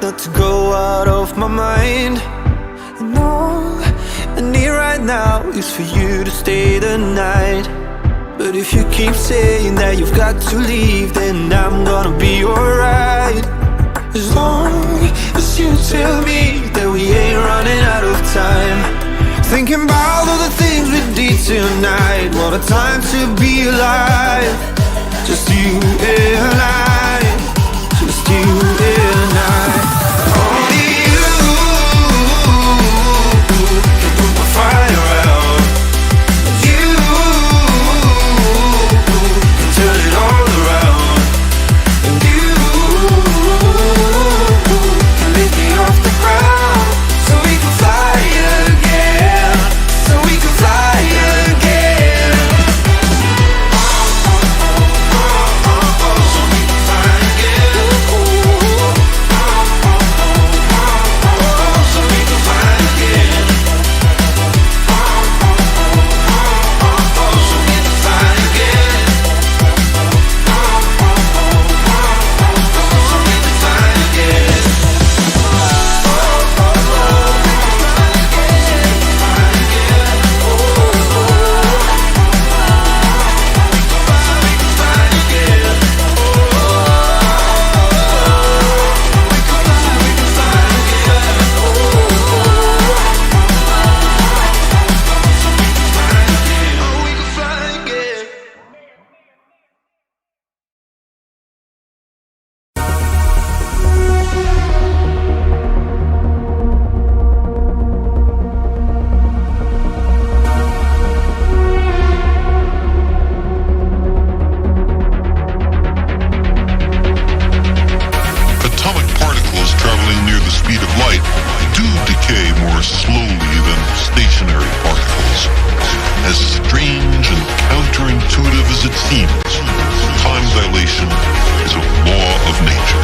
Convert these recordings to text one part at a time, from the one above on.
not to go out of my mind. And all I need right now is for you to stay the night. But if you keep saying that you've got to leave, then I'm gonna be alright. As long as you tell me that we ain't running out of time. Thinking about all the things we did tonight. What a time to be alive. Just you and I. Just you and I. Only you can put my fire out. You can turn it all around. And you can lift me off the ground. So we can fly again. So we can fly again. So we can fly again. So we can fly again. So we can fly again. So we can fly again. Atomic particles traveling near the speed of light do decay more slowly than stationary particles. As strange and counterintuitive as it seems, time dilation is a law of nature.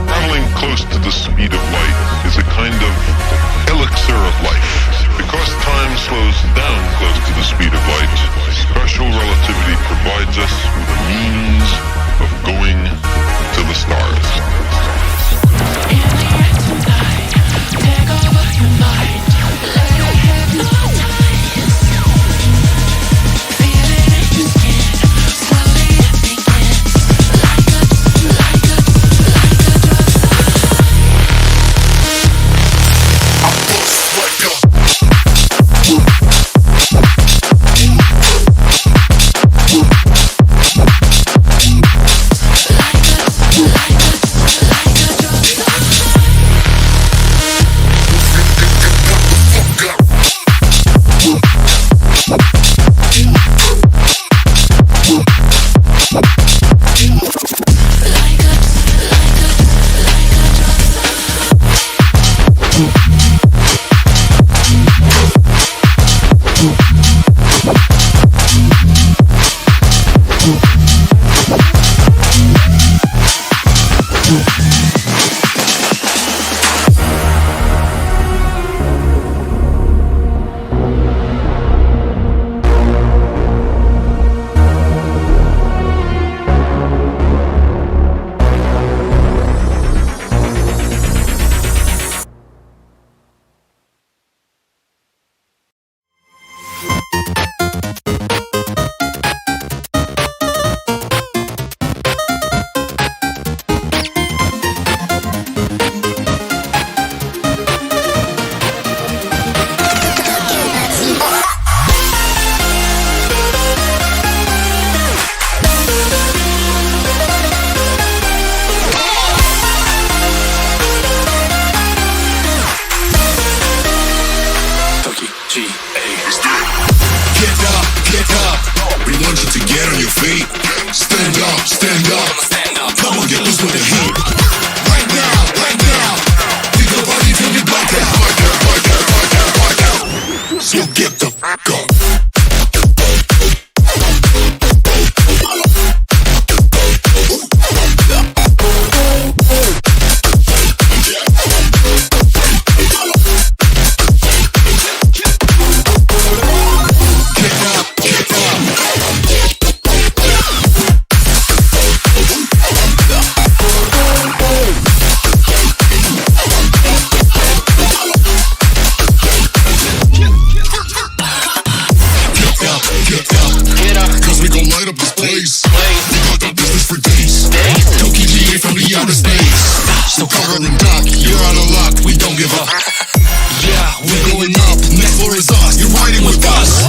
Traveling close to the speed of light is a kind of elixir of life. Because time slows down close to the speed of light, special relativity provides us with a means of going to the stars. with the heat. Right now, we go party till we black out. So get the fuck up. So cover and duck, you're out of luck, we don't give up. Yeah, we're going up, next floor is us, you're riding with us.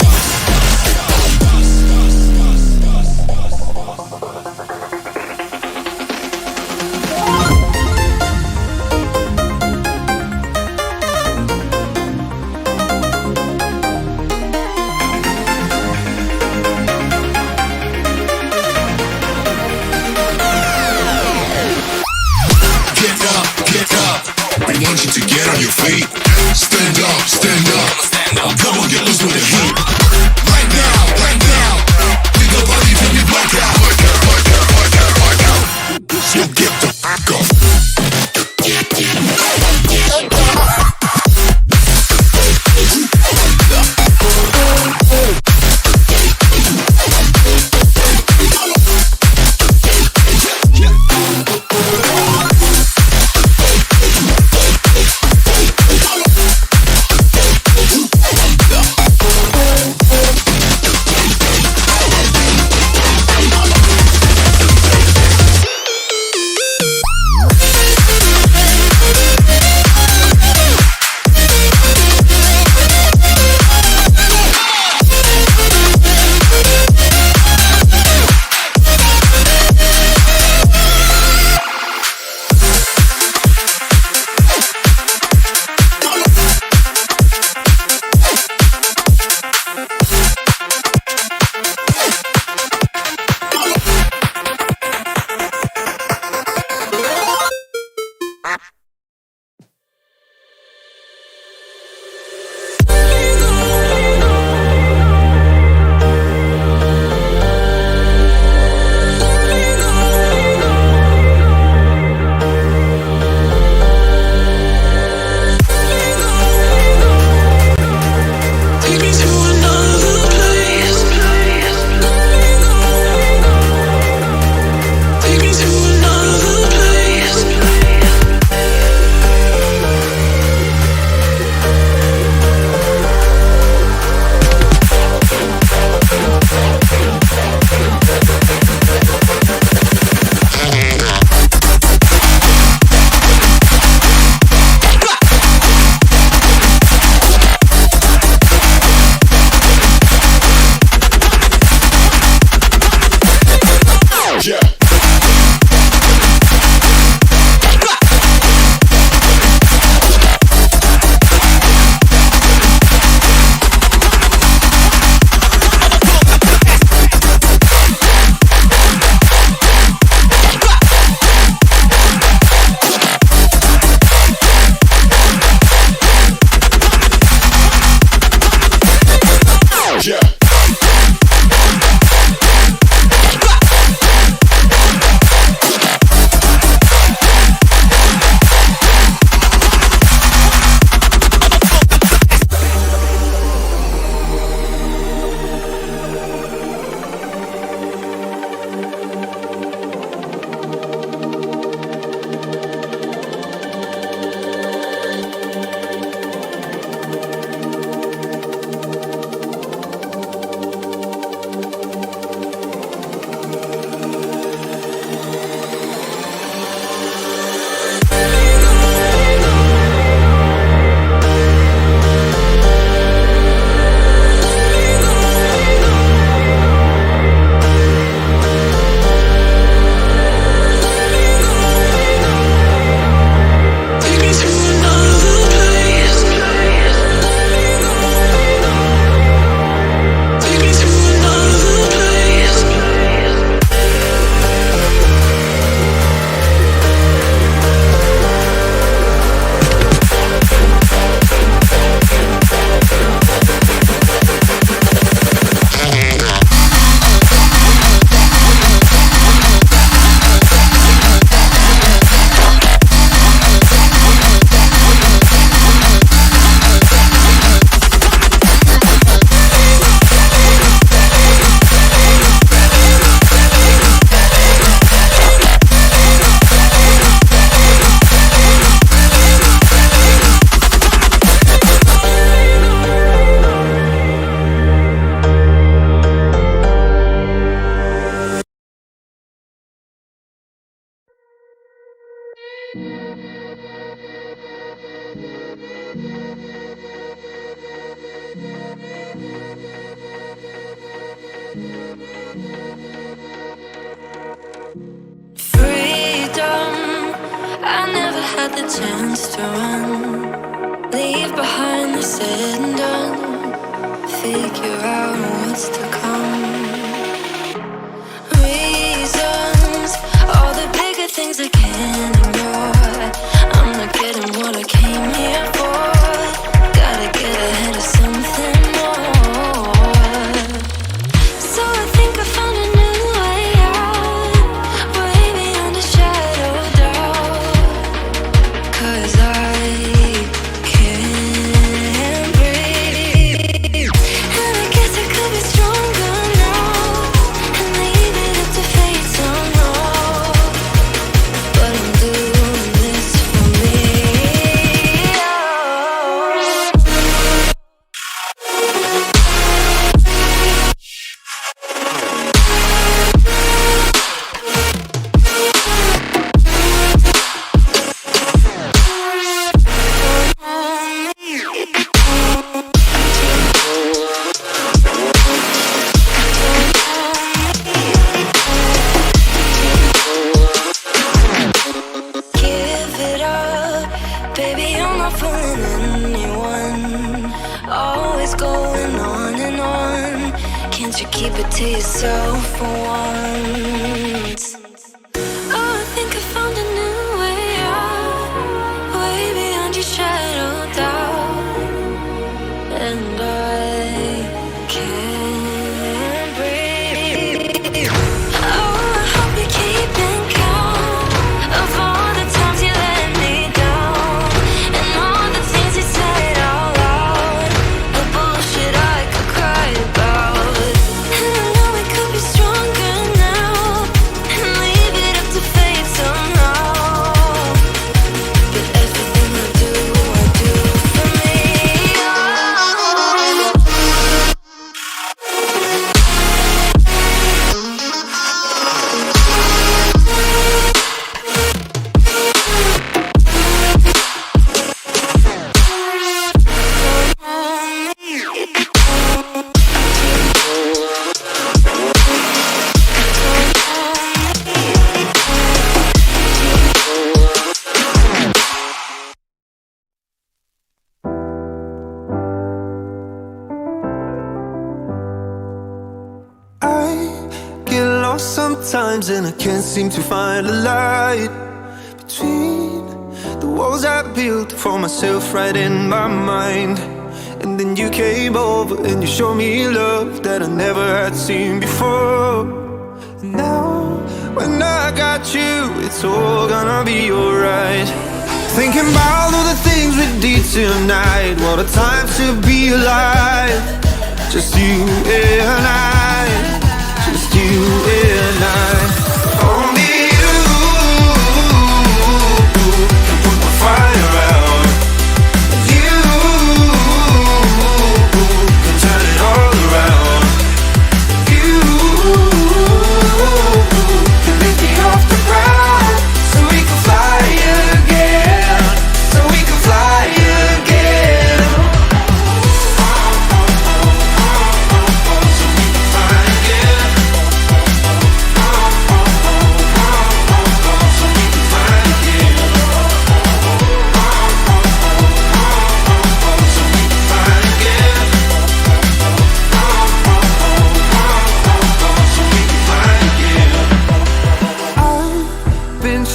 We want you to get on your feet. Stand up, stand up. Come on, get loose with the heat. Right now, we go party till we black out. So get the fuck up. I never had the chance to run, leave behind the said and done, figure out what's to come. Reasons, all the bigger things I can't ignore. I'm not getting what I came here for. Gotta get ahead of something more. So I think I found a new way out, way beyond a shadow of doubt. 'Cause I can't breathe, and I guess I could be stronger now and leave it up to fate somehow. But I'm doing this for me. Give it up, baby, I'm not fooling anyone. Always going on and on. Can't you keep it to yourself for once? Oh, I think I found a new way out, way beyond your shadow of doubt. And I can't breathe. Oh, I hope you're keeping count of all the times you let me down, and all the things you said out loud, the bullshit I could cry about. And I know we could be stronger now and leave it up to fate somehow. But everything I do for me. I get lost sometimes and I can't seem to find a light between the walls I built for myself right in my mind. And then you came over and you showed me love that I never had seen before. And now when I got you, it's all gonna be alright. Thinking about all the things we did tonight, what a time to be alive. Just you and I, just you and I. Only you can put the fire out. You can turn it all around. You can lift me off the ground, so we can fly again, so we can fly again.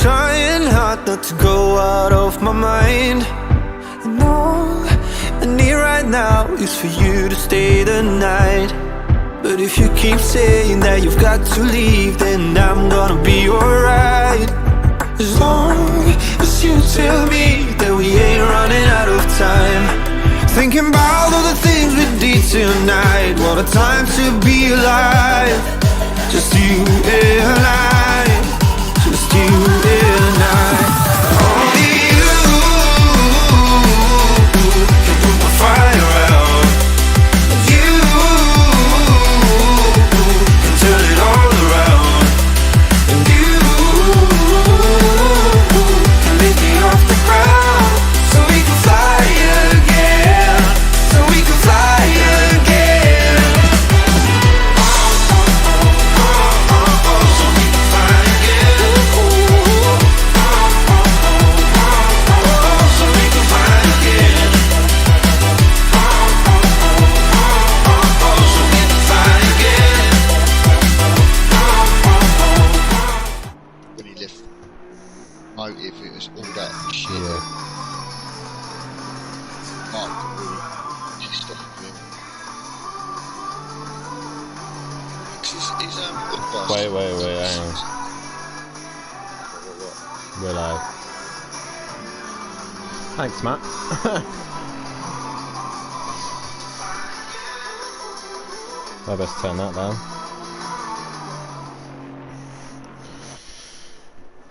Trying hard not to go out of my mind. And all I need right now is for you to stay the night. But if you keep saying that you've got to leave, then I'm gonna be alright. As long as you tell me that we ain't running out of time. Thinking about all the things we did tonight, what a time to be alive. Just you and I, just you and I. Only you can put my fire out. You can turn it all around. And you can lift if it was all that shit. Yeah. Mark got really pissed off with him. He's Wait, hang on. We're live. Thanks, Matt. I best turn that down.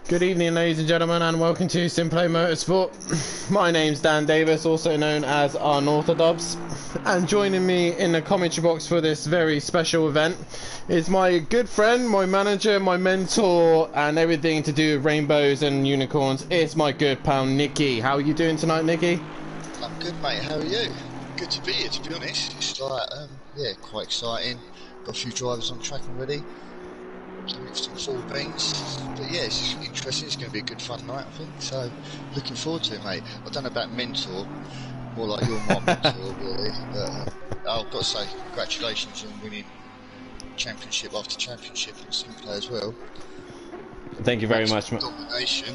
Good evening, ladies and gentlemen, and welcome to Simplay Motorsport. My name's Dan Davis, also known as Unorthodox, and joining me in the commentary box for this very special event is my good friend, my manager, my mentor, and everything to do with rainbows and unicorns. It's my good pal Nicky. How are you doing tonight, Nicky? I'm good, mate. How are you? Good to be here, to be honest. It's like, yeah, quite exciting. Got a few drivers on track already. Some full beans, but yeah, it's interesting. It's going to be a good fun night, I think. So, looking forward to it, mate. I don't know about mentor, more like you're my mentor, really. But I've got to say, congratulations on winning championship after championship in Simplay as well. Thank you very much. Domination.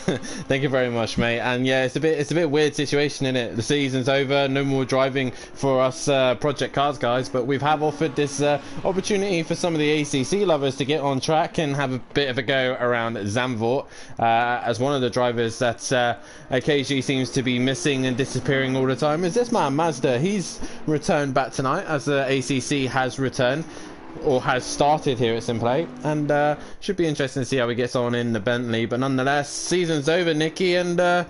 Thank you very much, mate. And yeah, it's a bit weird situation, isn't it? The season's over, no more driving for us Project Cars guys, but we have offered this opportunity for some of the ACC lovers to get on track and have a bit of a go around Zandvoort, as one of the drivers that occasionally seems to be missing and disappearing all the time is this man Mazda. He's returned back tonight, as the ACC has returned, or has started here at Simplay, and should be interesting to see how he gets on in the Bentley. But nonetheless, season's over, Nicky, and I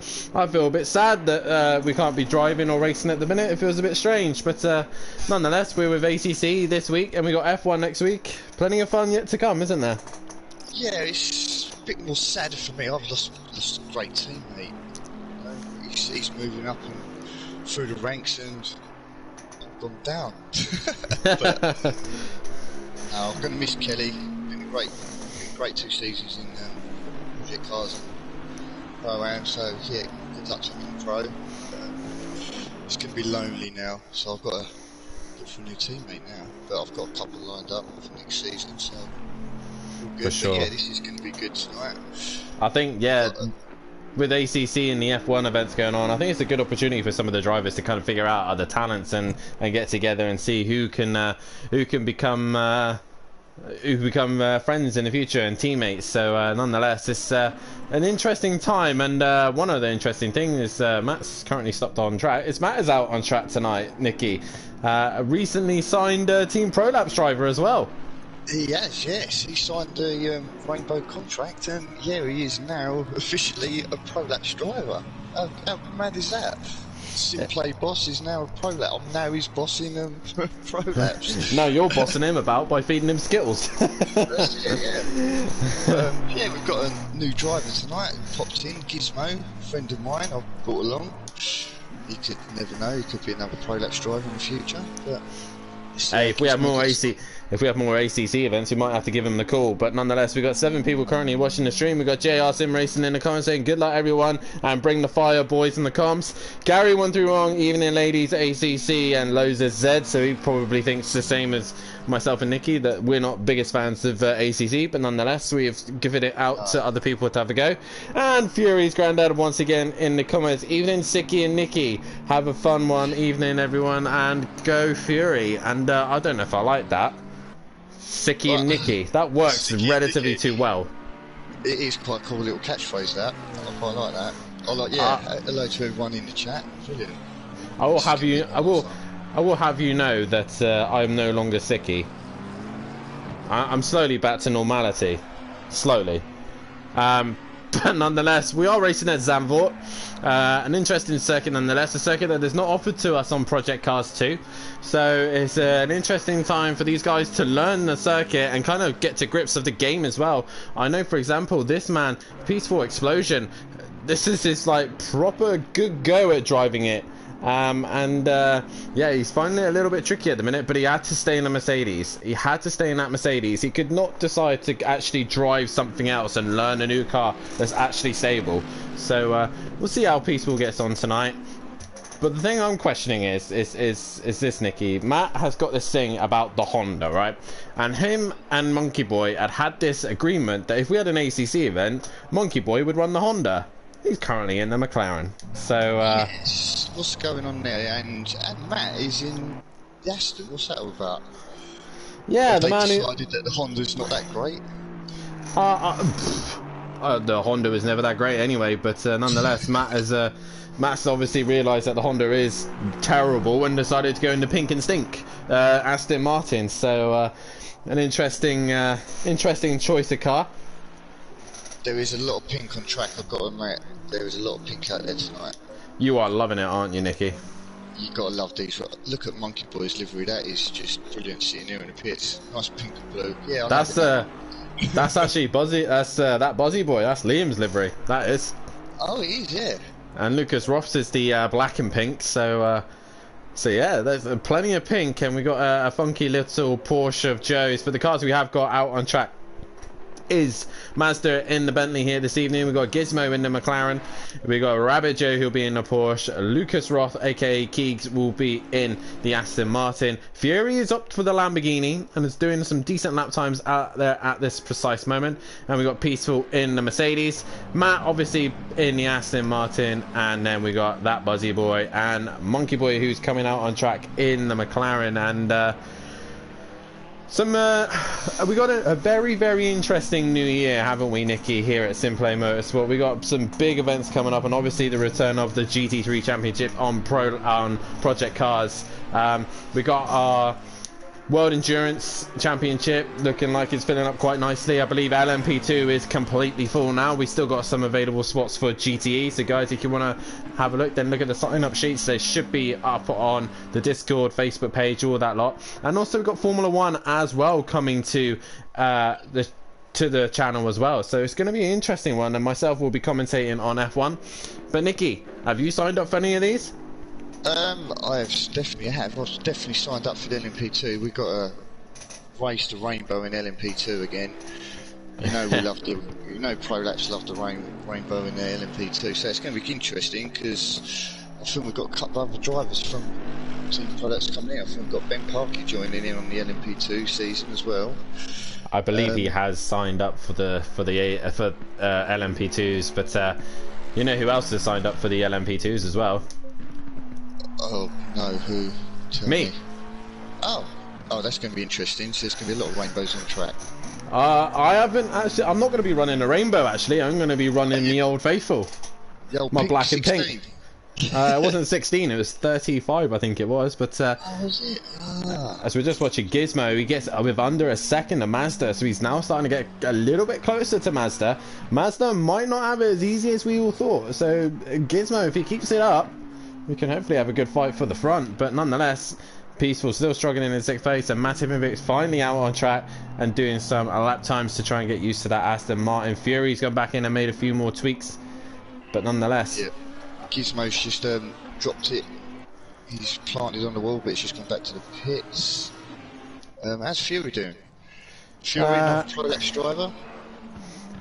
feel a bit sad that we can't be driving or racing at the minute. It feels a bit strange, but nonetheless, we're with ACC this week, and we got F1 next week. Plenty of fun yet to come, isn't there? Yeah, it's a bit more sad for me. I've lost a great teammate. He's moving up and through the ranks, and I've gone down. But, I'm going to miss Kelly. Been a great 2 seasons in Project Cars and Pro-Am, so yeah, good luck to him in Pro. It's going to be lonely now, so I've got to look for a new teammate now. But I've got a couple lined up for next season, so all good. For sure. But yeah, this is going to be good tonight. I think, yeah, with ACC and the F1 events going on, I think it's a good opportunity for some of the drivers to kind of figure out other talents and get together and see who can become friends in the future and teammates. So nonetheless, it's an interesting time, and one of the interesting things is Matt's currently stopped on track. Matt is out on track tonight, Nicky. A recently signed Team Prolapse driver as well. He has, yes. He signed a rainbow contract, and yeah, he is now officially a Prolapse driver. How mad is that? Simplay boss is now a Prolapse. I'm now his boss in Prolapse. No, you're bossing him about by feeding him Skittles. Yeah. Yeah, we've got a new driver tonight. Popped in, Gizmo, friend of mine. I've brought along. You could never know. He could be another Prolapse driver in the future. But hey, if we have more ACC events, we might have to give him the call. But nonetheless, we've got 7 people currently watching the stream. We've got JR Sim Racing in the comments saying good luck everyone, and bring the fire, boys, in the comms. Gary 1 through wrong, evening ladies, ACC, and Lowe's Z, so he probably thinks the same as myself and Nicky, that we're not biggest fans of ACC, but nonetheless we have given it out to other people to have a go. And Fury's granddad once again in the comments, evening Sicky and Nicky, have a fun one, evening everyone, and go Fury. And I don't know if I like that, Sicky and Nicky. That works relatively too well. It is quite a cool little catchphrase, that. I quite like that. I like, yeah, hello to everyone in the chat. Brilliant. I will have you know that I am no longer Sicky. I'm slowly back to normality. Slowly. But nonetheless, we are racing at Zandvoort. An interesting circuit nonetheless. A circuit that is not offered to us on Project Cars 2. So it's an interesting time for these guys to learn the circuit and kind of get to grips of the game as well. I know, for example, this man, Peaceful Explosion, this is his like proper good go at driving it. Yeah, he's finding it a little bit tricky at the minute, but he had to stay in a Mercedes. He had to stay in that Mercedes. He could not decide to actually drive something else and learn a new car that's actually stable. So we'll see how Peaceful gets on tonight. But the thing I'm questioning is this, Nicky. Matt has got this thing about the Honda, right? And him and Monkey Boy had this agreement that if we had an ACC event, Monkey Boy would run the Honda. He's currently in the McLaren. So, yes. What's going on there? And Matt is in the Aston. What's that all about? yeah, Have the they man who... decided that the Honda's not that great? the Honda was never that great anyway, but nonetheless, Matt's obviously realised that the Honda is terrible and decided to go into pink and stink Aston Martin. So an interesting choice of car. There is a lot of pink on track, I've got to admit. There is a lot of pink out there tonight. You are loving it, aren't you, Nicky? You gotta love these. Look at Monkey Boy's livery. That is just brilliant sitting here in the pits. Nice pink and blue. Yeah, that's actually Buzzy. That's that Buzzy Boy. That's Liam's livery. That is. Oh, it is, yeah. And Lucas Ross is the black and pink. So yeah, there's plenty of pink, and we got a funky little Porsche of Joe's. But the cars we have got out on track is Mazda in the Bentley here this evening. We've got Gizmo in the McLaren. We've got Rabbit Joe who'll be in the Porsche. Lucas Roth aka Keegs will be in the Aston Martin. Fury is up for the Lamborghini and is doing some decent lap times out there at this precise moment. And we've got Peaceful in the Mercedes. Matt obviously in the Aston Martin, and then we got that Buzzy Boy and Monkey Boy who's coming out on track in the McLaren. And we got a very, very interesting new year, haven't we, Nicky, here at Simplay Motorsport? We got some big events coming up, and obviously the return of the GT3 Championship on Project Cars. We got our World Endurance Championship looking like it's filling up quite nicely. I believe LMP2 is completely full now. We still got some available spots for GTE. So guys, if you want to have a look, then look at the sign-up sheets. They should be up on the Discord, Facebook page, all that lot. And also we've got Formula 1 as well coming to the channel as well. So it's going to be an interesting one, and myself will be commentating on F1. But Nicky, have you signed up for any of these? I've definitely signed up for the LMP2. We've got to race the rainbow in LMP2 again. You know we love ProLap's love the rainbow in the LMP2, so it's going to be interesting because I think we've got a couple of other drivers from Team ProLap's coming in. I think we've got Ben Parkey joining in on the LMP2 season as well. I believe he has signed up for LMP2s, but you know who else has signed up for the LMP2s as well? Oh no, who? Tell me. Oh, that's going to be interesting. So there's going to be a lot of rainbows on the track. I haven't actually. I'm not going to be running a rainbow. Actually, I'm going to be running the Old Faithful. The old my pink black 16. and pink. It wasn't 16. It was 35, I think it was. But was it? as we're just watching Gizmo, he gets with under a second of Mazda, so he's now starting to get a little bit closer to Mazda. Mazda might not have it as easy as we all thought. So Gizmo, if he keeps it up, we can hopefully have a good fight for the front. But nonetheless, Peaceful still struggling in 6th place, and Matt Imovic's finally out on track and doing some lap times to try and get used to that Aston Martin. Fury's gone back in and made a few more tweaks, but nonetheless. Yeah. Gizmo's just dropped it. He's planted on the wall, but it's just gone back to the pits. How's Fury doing? Fury not a ProLap's driver?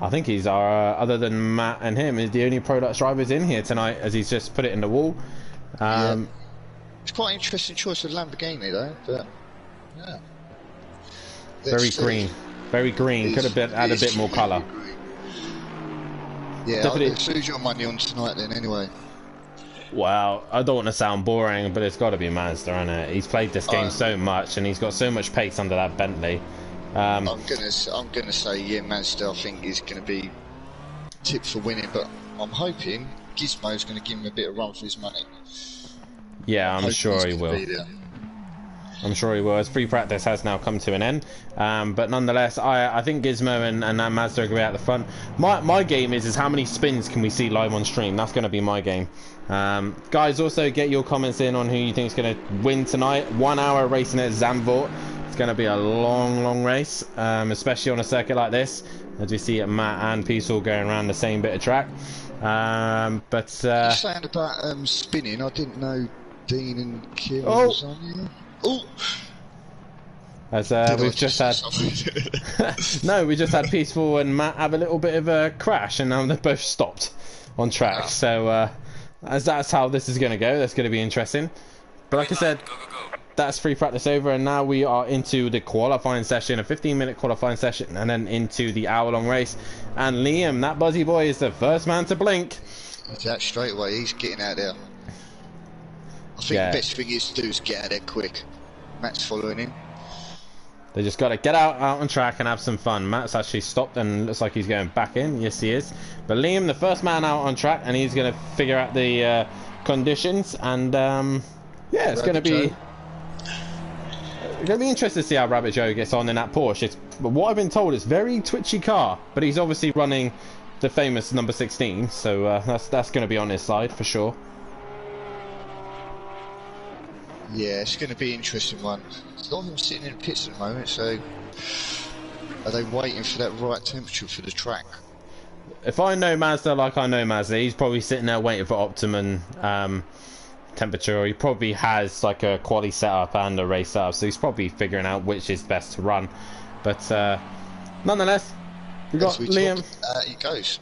I think he's our, other than Matt and him, is the only ProLap's drivers in here tonight, as he's just put it in the wall. Yeah. It's quite an interesting choice of Lamborghini though, but yeah. Very green. Very green. Could have had a bit more colour. Yeah, Definitely. who's your money on tonight then anyway? Well, I don't want to sound boring, but it's got to be Mazda, isn't it? He's played this game so much, and he's got so much pace under that Bentley. I'm gonna say yeah, Mazda. I think is gonna be tipped for winning, but I'm hoping Gizmo's gonna give him a bit of run for his money. Yeah, I'm sure he will. I'm sure he will, as free practice has now come to an end. But nonetheless, I think Gizmo and Mazda are going to be at the front. My game is how many spins can we see live on stream? That's going to be my game. Guys, also get your comments in on who you think is going to win tonight. 1 hour racing at Zandvoort. It's going to be a long race, especially on a circuit like this, as we see Matt and Peaceful going around the same bit of track. You're saying about spinning, I didn't know Dean and Kim was on here. Oh! As we've just had no, we just had Peaceful and Matt have a little bit of a crash, and now they're both stopped on track. So as that's how this is going to go, that's going to be interesting. But like I said, that's free practice over, and now we are into the qualifying session, a 15-minute qualifying session, and then into the hour-long race. And Liam, that Buzzy Boy, is the first man to blink. He's out straight away. He's getting out there. I think Yeah. the best thing is to do is get out there quick. Matt's following him. They just got to get out on track and have some fun. Matt's actually stopped and looks like he's going back in. Yes, he is. But Liam, the first man out on track, and he's going to figure out the conditions. And yeah, it's going to be interesting to see how Rabbit Joe gets on in that Porsche. But what I've been told, it's a very twitchy car, but he's obviously running the famous number 16, so that's going to be on his side for sure. Yeah, it's going to be an interesting one. There's a lot of them sitting in the pits at the moment, so are they waiting for that right temperature for the track? If I know Mazda like I know Mazda, he's probably sitting there waiting for optimum temperature, or he probably has like a quali setup and a race setup, so he's probably figuring out which is best to run. But nonetheless, we've got Liam. He goes.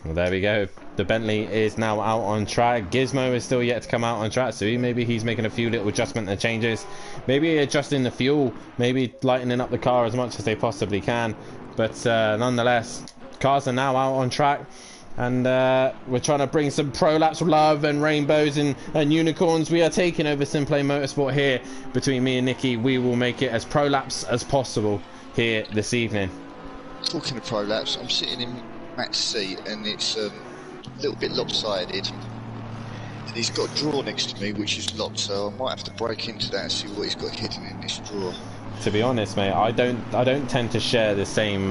Well, there we go. The Bentley is now out on track. Gizmo is still yet to come out on track, so maybe he's making a few little adjustment and changes. Maybe adjusting the fuel, maybe lightening up the car as much as they possibly can. But nonetheless, cars are now out on track, and we're trying to bring some prolapse love and rainbows and unicorns. We are taking over Simplay Motorsport here between me and Nicky. We will make it as prolapse as possible here this evening. Talking of prolapse, I'm sitting in Matt's seat, and it's a little bit lopsided. And he's got a drawer next to me which is locked, so I might have to break into that and see what he's got hidden in this drawer. To be honest, mate, I don't tend to share the same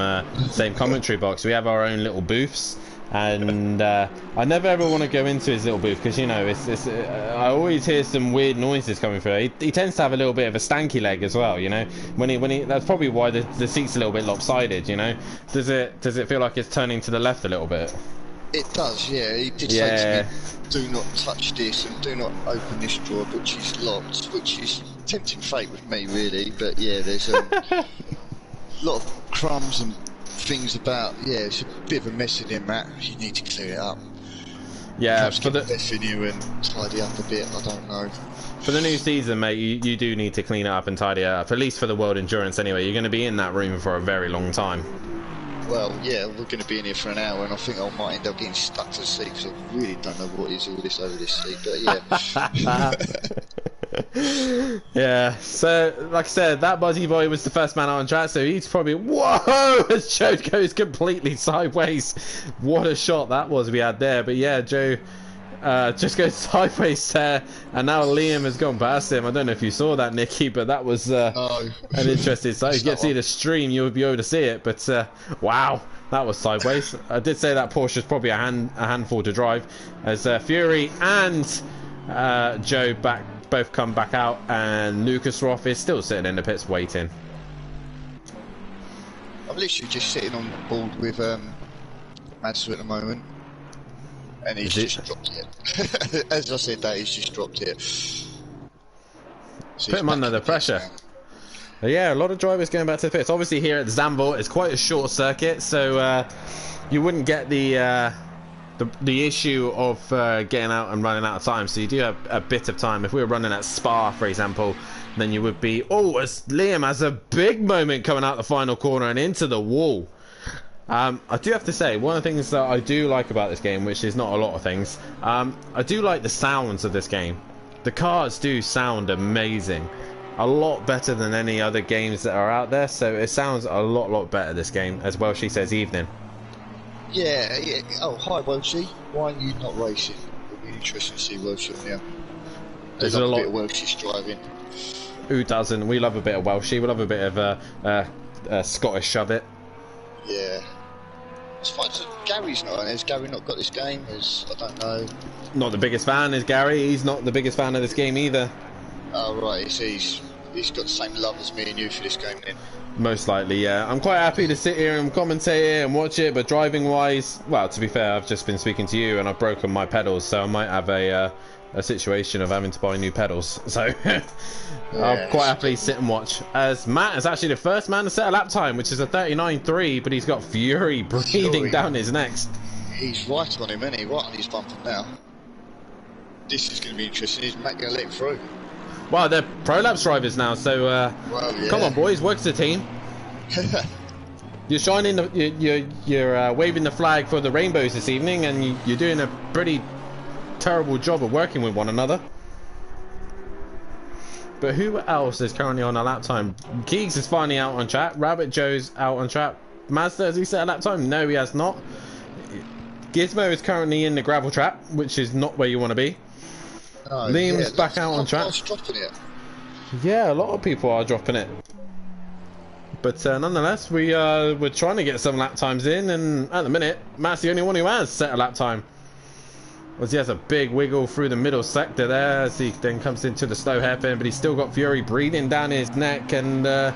commentary box. We have our own little booths, and I never ever want to go into his little booth because, you know, I always hear some weird noises coming through. He tends to have a little bit of a stanky leg as well, you know. When he that's probably why the seat's a little bit lopsided, you know. Does it feel like it's turning to the left a little bit? It does, yeah. He did say to me, do not touch this and do not open this drawer, which is locked, which is tempting fate with me, really. But yeah, there's a lot of crumbs and things about. Yeah, it's a bit of a mess in there, Matt. You need to clear it up. Yeah, perhaps get Beth in here and tidy up a bit. I don't know. For the new season, mate, you do need to clean it up and tidy it up. At least for the World Endurance, anyway. You're going to be in that room for a very long time. Well, yeah, we're going to be in here for an hour, and I think I might end up getting stuck to the seat because I really don't know what is all this over this seat. But yeah. Yeah. So, like I said, that Buzzy Boy was the first man on track, so he's probably whoa as Joe goes completely sideways. What a shot that was we had there. But yeah, Joe just goes sideways there, and now Liam has gone past him. I don't know if you saw that, Nicky, but that was an interesting sight. If you get to see the stream, you would be able to see it, but wow, that was sideways. I did say that Porsche is probably a handful to drive, as Fury and Joe both come back out, and Lucas Roth is still sitting in the pits waiting. I'm literally just sitting on board with Madsen at the moment. And he's just dropped it. As I said, that he's just dropped it. So put him under the pressure. But yeah, a lot of drivers going back to the pits. Obviously here at Zandvoort, it's quite a short circuit, so you wouldn't get the issue of getting out and running out of time. So you do have a bit of time. If we were running at Spa, for example, then you would be... Oh, as Liam has a big moment coming out the final corner and into the wall. I do have to say, one of the things that I do like about this game, which is not a lot of things, I do like the sounds of this game. The cars do sound amazing. A lot better than any other games that are out there, so it sounds a lot better, this game, as well. She says evening. Yeah. Oh, hi, Welshie. Why are you not racing? It'll be interesting to see Welshie on there. There's a lot of Welshie's driving. Who doesn't? We love a bit of Welshie. We love a bit of Scottish shove it. Yeah. As far as Gary's not on, has Gary not got this game? I don't know. Not the biggest fan is Gary. He's not the biggest fan of this game either. Oh right, he's got the same love as me and you for this game then. Most likely, yeah. I'm quite happy to sit here and commentate it and watch it, but driving wise, well, to be fair, I've just been speaking to you and I've broken my pedals, so I might have a situation of having to buy new pedals. So I'll quite happily sit and watch. As Matt is actually the first man to set a lap time, which is a 39.3, but he's got Fury breathing down his neck. He's right on him, isn't he? Right on his bumper now. This is going to be interesting. Is Matt going to let him through? Well, they're prolapse drivers now, so come on, boys, work as a team. You're shining you're waving the flag for the rainbows this evening, and you're doing a pretty terrible job of working with one another. But who else is currently on a lap time? Keegs is finally out on track. Rabbit Joe's out on track. Mazda, has he set a lap time? No, he has not. Gizmo is currently in the gravel trap, which is not where you want to be. Liam's back out on track. Dropping it. Yeah, a lot of people are dropping it. But nonetheless, we're trying to get some lap times in, and at the minute, Matt's the only one who has set a lap time. As he has a big wiggle through the middle sector there, as he then comes into the slow hairpin, but he's still got Fury breathing down his neck, and at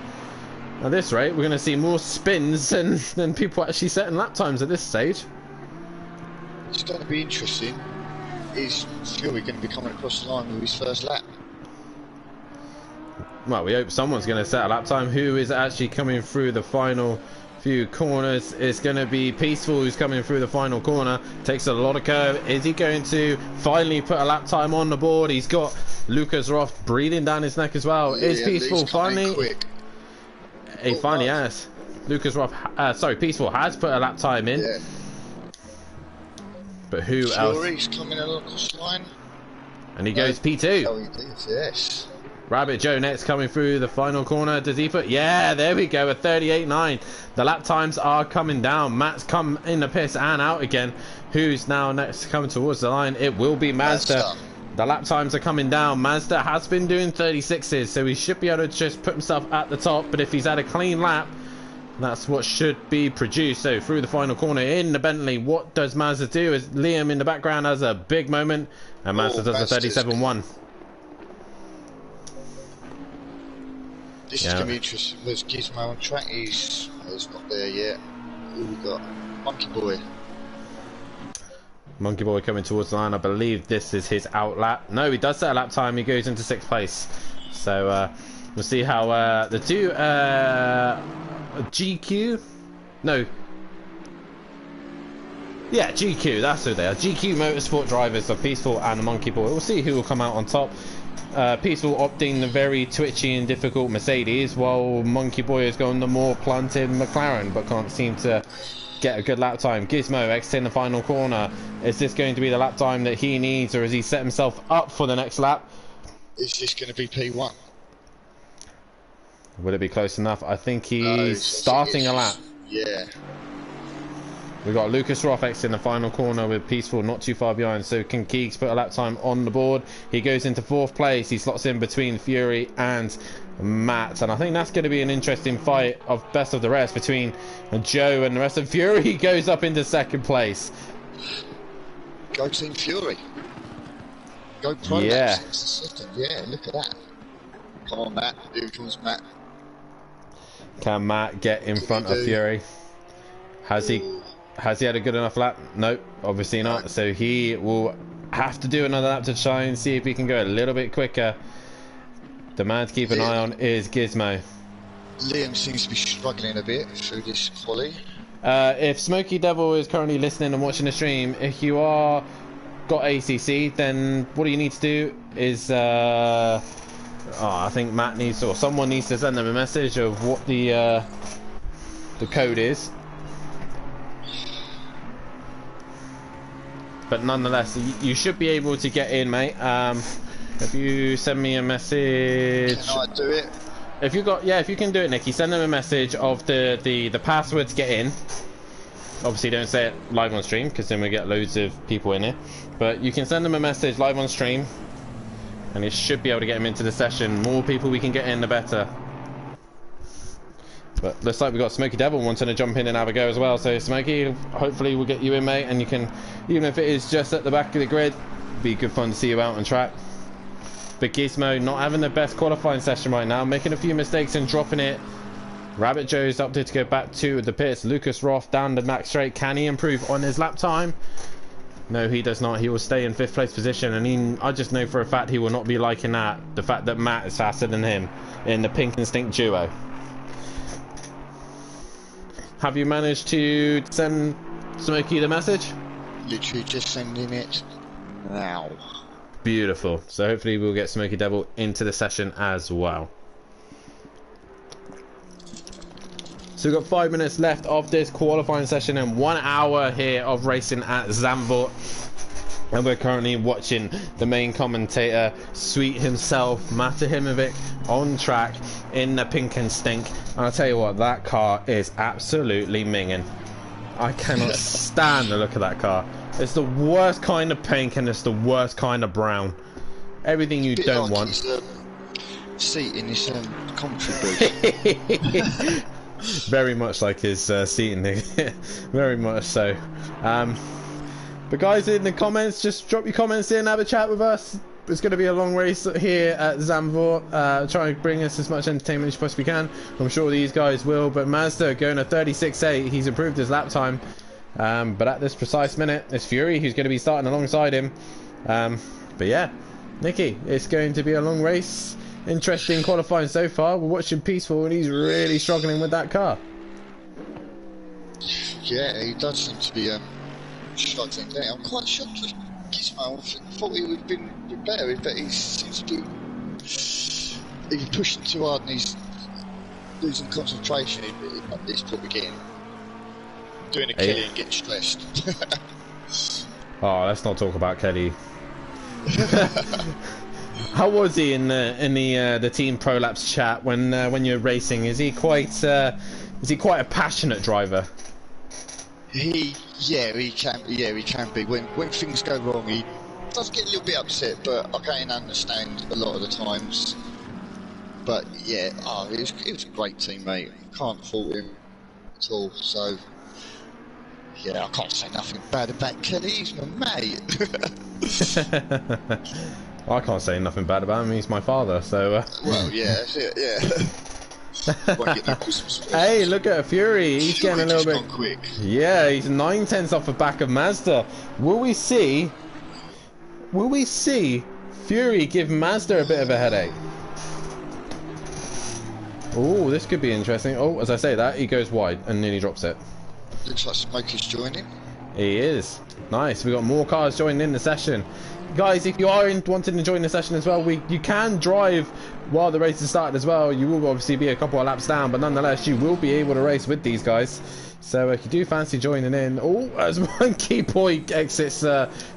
this rate, we're going to see more spins than people actually setting lap times at this stage. It's going to be interesting. Is Fury going to be coming across the line with his first lap? Well, we hope someone's going to set a lap time. Who is actually coming through the final few corners? It's going to be Peaceful, who's coming through the final corner. Takes a lot of curve. Is he going to finally put a lap time on the board? He's got Lucas Roth breathing down his neck as well. Yeah, Is Peaceful finally? Quick. He finally has. Lucas Roth, Peaceful has put a lap time in. Yeah. But who else? Fury's coming along the line. And he goes P2. Oh, he did, yes. Rabbit Joe next coming through the final corner. Does he put? Yeah, there we go. A 38.9. The lap times are coming down. Matt's come in the piss and out again. Who's now next coming towards the line? It will be Mazda. The lap times are coming down. Mazda has been doing 36s, so he should be able to just put himself at the top. But if he's had a clean lap, that's what should be produced. So through the final corner in the Bentley, what does Mazda do? As Liam in the background has a big moment, and Mazda does a 37.1. This is going to be interesting. There's Gizmo on track. He's not there yet. Who we got? Monkey Boy. Monkey Boy coming towards the line. I believe this is his out lap. No, he does set a lap time. He goes into 6th place. So we'll see how the two GQ. No. Yeah, GQ. That's who they are. GQ Motorsport drivers are Peaceful and Monkey Boy. We'll see who will come out on top. Peaceful opting the very twitchy and difficult Mercedes, while Monkey Boy has gone the more planted McLaren, but can't seem to get a good lap time. Gizmo exiting the final corner. Is this going to be the lap time that he needs, or has he set himself up for the next lap? Is this going to be P1? Will it be close enough? I think he's starting a lap. Yeah. We've got Lucas Roth in the final corner with Peaceful not too far behind. So can Keegs put a lap time on the board? He goes into 4th place. He slots in between Fury and Matt. And I think that's going to be an interesting fight of best of the rest between Joe and the rest of Fury. He goes up into 2nd place. Go Team Fury. Go Pro. Yeah. Yeah, look at that. Come on, Matt. Here comes Matt. Can Matt get in front of Fury? Has he had a good enough lap? Nope, obviously not. So he will have to do another lap to try and see if he can go a little bit quicker. The man to keep an eye on is Gizmo. Liam seems to be struggling a bit through this quali. If Smoky Devil is currently listening and watching the stream, if you are got ACC, then what you need to do is I think Matt needs to, or someone needs to send them a message of what the code is. But nonetheless, you should be able to get in, mate. If you send me a message, can I do it? If you got, yeah, if you can do it, Nicky, send them a message of the password to get in. Obviously, don't say it live on stream because then we get loads of people in here. But you can send them a message live on stream, and it should be able to get them into the session. More people we can get in, the better. But looks like we've got Smoky Devil wanting to jump in and have a go as well. So Smoky, hopefully we'll get you in, mate, and you can, even if it is just at the back of the grid, be good fun to see you out on track. But Gizmo not having the best qualifying session right now, making a few mistakes and dropping it. Rabbit Joe's opted to go back to the pits. Lucas Roth down the back straight. Can he improve on his lap time? No, he does not. He will stay in 5th place position, and I just know for a fact he will not be liking that. The fact that Matt is faster than him in the Pink Instinct duo. Have you managed to send Smokey the message? Literally just sending it now. Beautiful. So hopefully we'll get Smoky Devil into the session as well. So we've got 5 minutes left of this qualifying session and 1 hour here of racing at Zandvoort. And we're currently watching the main commentator, Sweet himself, Matahimovic, on track in the pink and stink. And I'll tell you what, that car is absolutely minging. I cannot stand the look of that car. It's the worst kind of pink and it's the worst kind of brown. Everything you don't like want. His, seat in his commentary booth. Very much like his seating. Very much so. But guys, in the comments, just drop your comments in, have a chat with us. It's going to be a long race here at Zandvoort. Try and bring us as much entertainment as you possibly can. I'm sure these guys will. But Mazda going a 36.8. He's improved his lap time. But at this precise minute, it's Fury who's going to be starting alongside him. But yeah, Nicky, it's going to be a long race. Interesting qualifying so far. We're watching Peaceful and he's really struggling with that car. Yeah, he does seem to be struggling there. I'm quite shocked with Gizmo. I thought he would have been a bit better, but he seems to be he's pushing too hard and he's losing concentration at this point again. Doing a Kelly and getting stressed. Oh, let's not talk about Kelly. How was he in the Team Prolapse chat when you're racing? Is he quite a passionate driver? He can be. When things go wrong, he does get a little bit upset, but I can understand a lot of the times. But yeah, it was a great teammate. Can't fault him at all. So yeah, I can't say nothing bad about Kelly. He's my mate. I can't say nothing bad about him. He's my father. So. Well, yeah, that's it. Yeah. Won't get no Christmas presents. Hey, look at Fury. He's Fury getting a little just bit gone quick. Yeah, he's 9/10 off the back of Mazda. Will we see Fury give Mazda a bit of a headache? Oh, this could be interesting. Oh, as I say that, he goes wide and nearly drops it. Looks like Smokey's joining. He is. Nice. We got more cars joining in the session. Guys, if you are wanting to join the session as well, you can drive while the race is started as well. You will obviously be a couple of laps down, but nonetheless, you will be able to race with these guys. So if you do fancy joining in, as Monkey Boy exits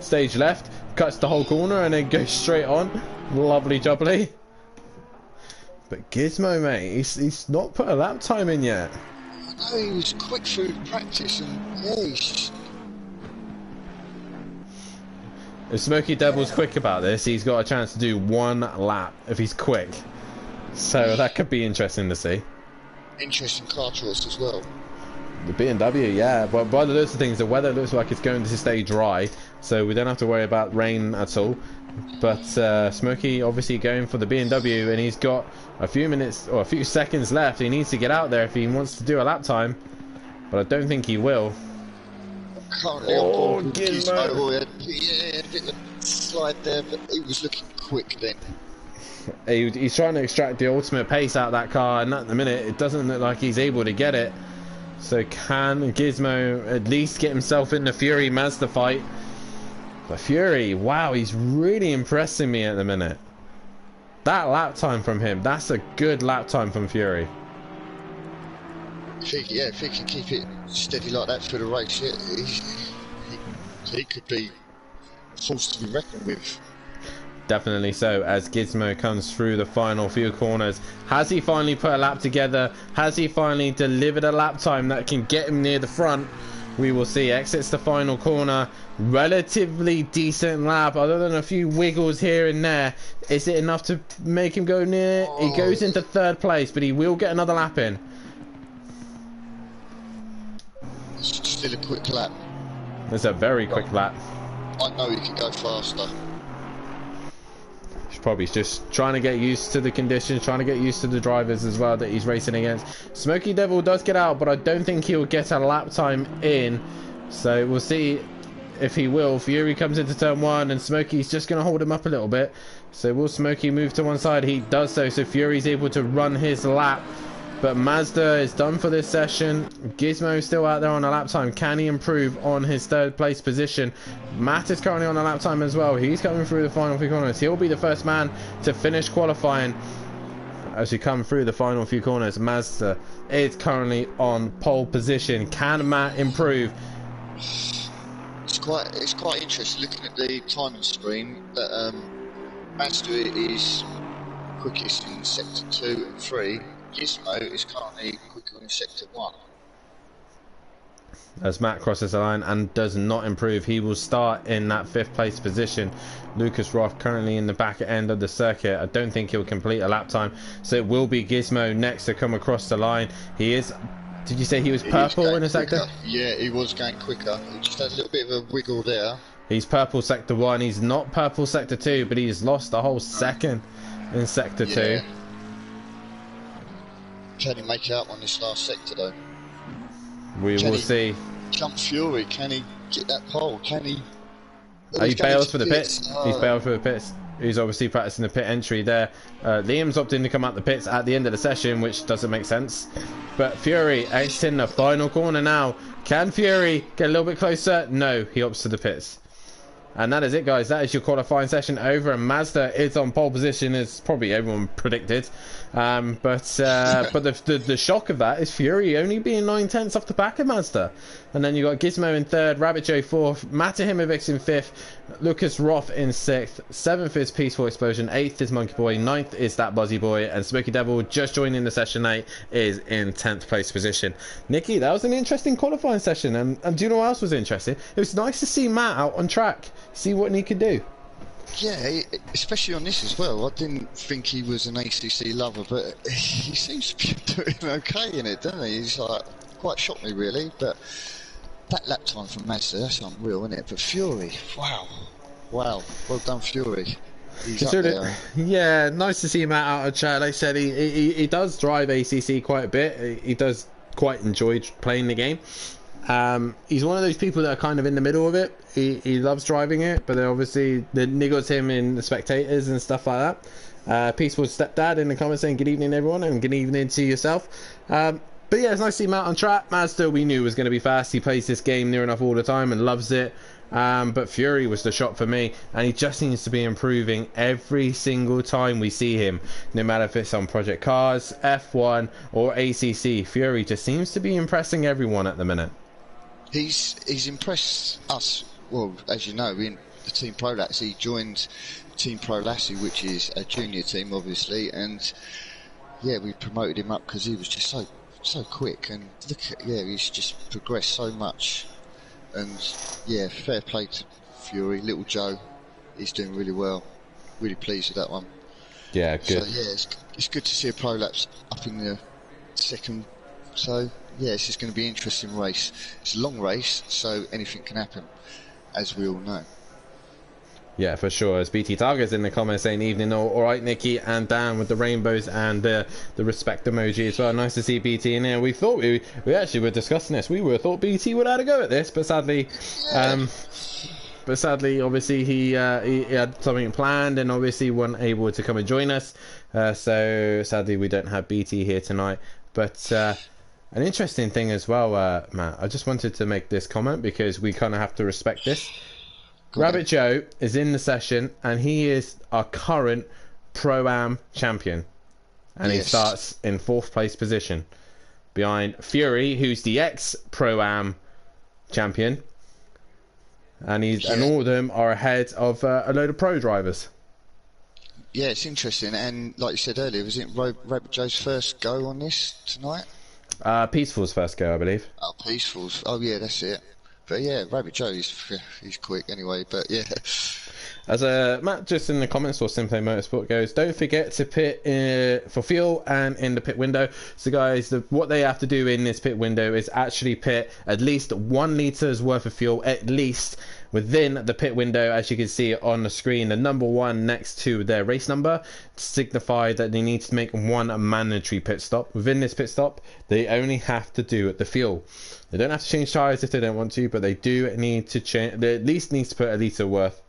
stage left, cuts the whole corner and then goes straight on. Lovely jubbly. But Gizmo, mate, he's not put a lap time in yet. No, he was quick through practice and yeah, he's... If Smokey Devil's quick about this, he's got a chance to do 1 lap if he's quick. So that could be interesting to see. Interesting car choice as well. The BMW, yeah. But by the looks of things, the weather looks like it's going to stay dry, so we don't have to worry about rain at all. But Smokey obviously going for the BMW, and he's got a few minutes or a few seconds left. He needs to get out there if he wants to do a lap time, but I don't think he will. Currently on board Gizmo. Yeah, a bit of a slide there, but he was looking quick then. He's trying to extract the ultimate pace out of that car, and at the minute it doesn't look like he's able to get it. So can Gizmo at least get himself in the Fury Mazda fight? But Fury, wow, he's really impressing me at the minute. That lap time from him, that's a good lap time from Fury. If he can keep it steady like that through the race, he could be a force to be reckoned with. Definitely so, as Gizmo comes through the final few corners. Has he finally put a lap together? Has he finally delivered a lap time that can get him near the front? We will see. Exits the final corner. Relatively decent lap, other than a few wiggles here and there. Is it enough to make him go near? He goes into 3rd place, but he will get another lap in. Still a quick lap. It's a very quick lap. I know he can go faster. He's probably just trying to get used to the conditions, trying to get used to the drivers as well that he's racing against. Smokey Devil does get out, but I don't think he'll get a lap time in. So we'll see if he will. Fury comes into turn 1 and Smokey's just going to hold him up a little bit. So will Smokey move to one side? He does so Fury's able to run his lap. But Mazda is done for this session. Gizmo is still out there on a lap time. Can he improve on his 3rd place position? Matt is currently on a lap time as well. He's coming through the final few corners. He'll be the first man to finish qualifying. as we come through the final few corners. Mazda is currently on pole position. Can Matt improve? It's quite interesting looking at the timing screen that Mazda is quickest in sector 2 and 3. Gizmo is currently quicker in sector 1. As Matt crosses the line and does not improve, he will start in that 5th place position. Lucas Roth currently in the back end of the circuit. I don't think he'll complete a lap time, so it will be Gizmo next to come across the line. He is, did you say he was purple in a sector? Yeah, he was going quicker. He just had a little bit of a wiggle there. He's purple sector 1. He's not purple sector 2, but he's lost a whole second in sector 2. Can he make it up on this last sector though? We will see. Jump Fury, can he get that pole? Can he? He bails for the pits. He's bailed for the pits. He's obviously practicing the pit entry there. Liam's opting to come out the pits at the end of the session, which doesn't make sense. But Fury exiting the final corner now. Can Fury get a little bit closer? No, he opts to the pits. And that is it, guys. That is your qualifying session over, and Mazda is on pole position, as probably everyone predicted. But the shock of that is Fury only being 9/10 off the back of Mazda. And then you got Gizmo in 3rd, Rabbit Joe 4th, Matahimovic in 5th, Lucas Roth in 6th, 7th is Peaceful Explosion, 8th is Monkey Boy, 9th is That Buzzy Boy, and Smoky Devil, just joining the session 8, is in 10th place position. Nikki, that was an interesting qualifying session, and do you know what else was interesting? It was nice to see Matt out on track, see what he could do. Yeah, especially on this as well. I didn't think he was an ACC lover, but he seems to be doing okay in it, doesn't he? He's like, quite shocked me really, but that lap time from Mazda, that's unreal, isn't it? But Fury, wow, well done Fury. He's up there. Yeah, nice to see Matt out of chat. Like I said, he does drive ACC quite a bit. He does quite enjoy playing the game. He's one of those people that are kind of in the middle of it. He loves driving it, but then obviously the niggles him in the spectators and stuff like that. Peaceful Stepdad in the comments saying good evening everyone, and good evening to yourself. But yeah, it's nice to see Matt on track. Mazda we knew was going to be fast. He plays this game near enough all the time and loves it. But Fury was the shot for me, and he just seems to be improving every single time we see him, no matter if it's on Project Cars, F1 or ACC. Fury just seems to be impressing everyone at the minute. He's impressed us. Well, as you know, in the Team Prolats, he joined Team Prolassi, which is a junior team, obviously, and yeah, we promoted him up because he was just so quick. And look at, he's just progressed so much. And yeah, fair play to Fury. Little Joe, he's doing really well. Really pleased with that one. Yeah, good. So yeah, it's good to see a Prolapse up in the second. So yeah, this is going to be an interesting race. It's a long race, so anything can happen, as we all know. Yeah, for sure. As BT Target's in the comments saying evening, all right, Nikki, and Dan with the rainbows and the respect emoji as well. Nice to see BT in here. We thought we actually were discussing this. We thought BT would have a go at this, but sadly, obviously he had something planned and obviously wasn't able to come and join us. So sadly, we don't have BT here tonight. But an interesting thing as well, Matt. I just wanted to make this comment because we kind of have to respect this. Rabbit Joe is in the session and he is our current Pro-Am champion, and he starts in 4th place position behind Fury, who's the ex-Pro-Am champion, and and all of them are ahead of a load of pro drivers. Yeah, it's interesting, and like you said earlier, was it Rabbit Joe's first go on this tonight? Peaceful's first go, I believe. Oh, Peaceful's. Oh yeah, that's it. But yeah, Rabbit Joe, he's quick anyway, but yeah. As Matt just in the comments for Simplay Motorsport goes, don't forget to pit for fuel and in the pit window. So guys, what they have to do in this pit window is actually pit at least 1 litres worth of fuel, at least, within the pit window, as you can see on the screen, the number 1 next to their race number, to signify that they need to make 1 mandatory pit stop. Within this pit stop, they only have to do the fuel. They don't have to change tyres if they don't want to, but they do need to change. They at least need to put a litre worth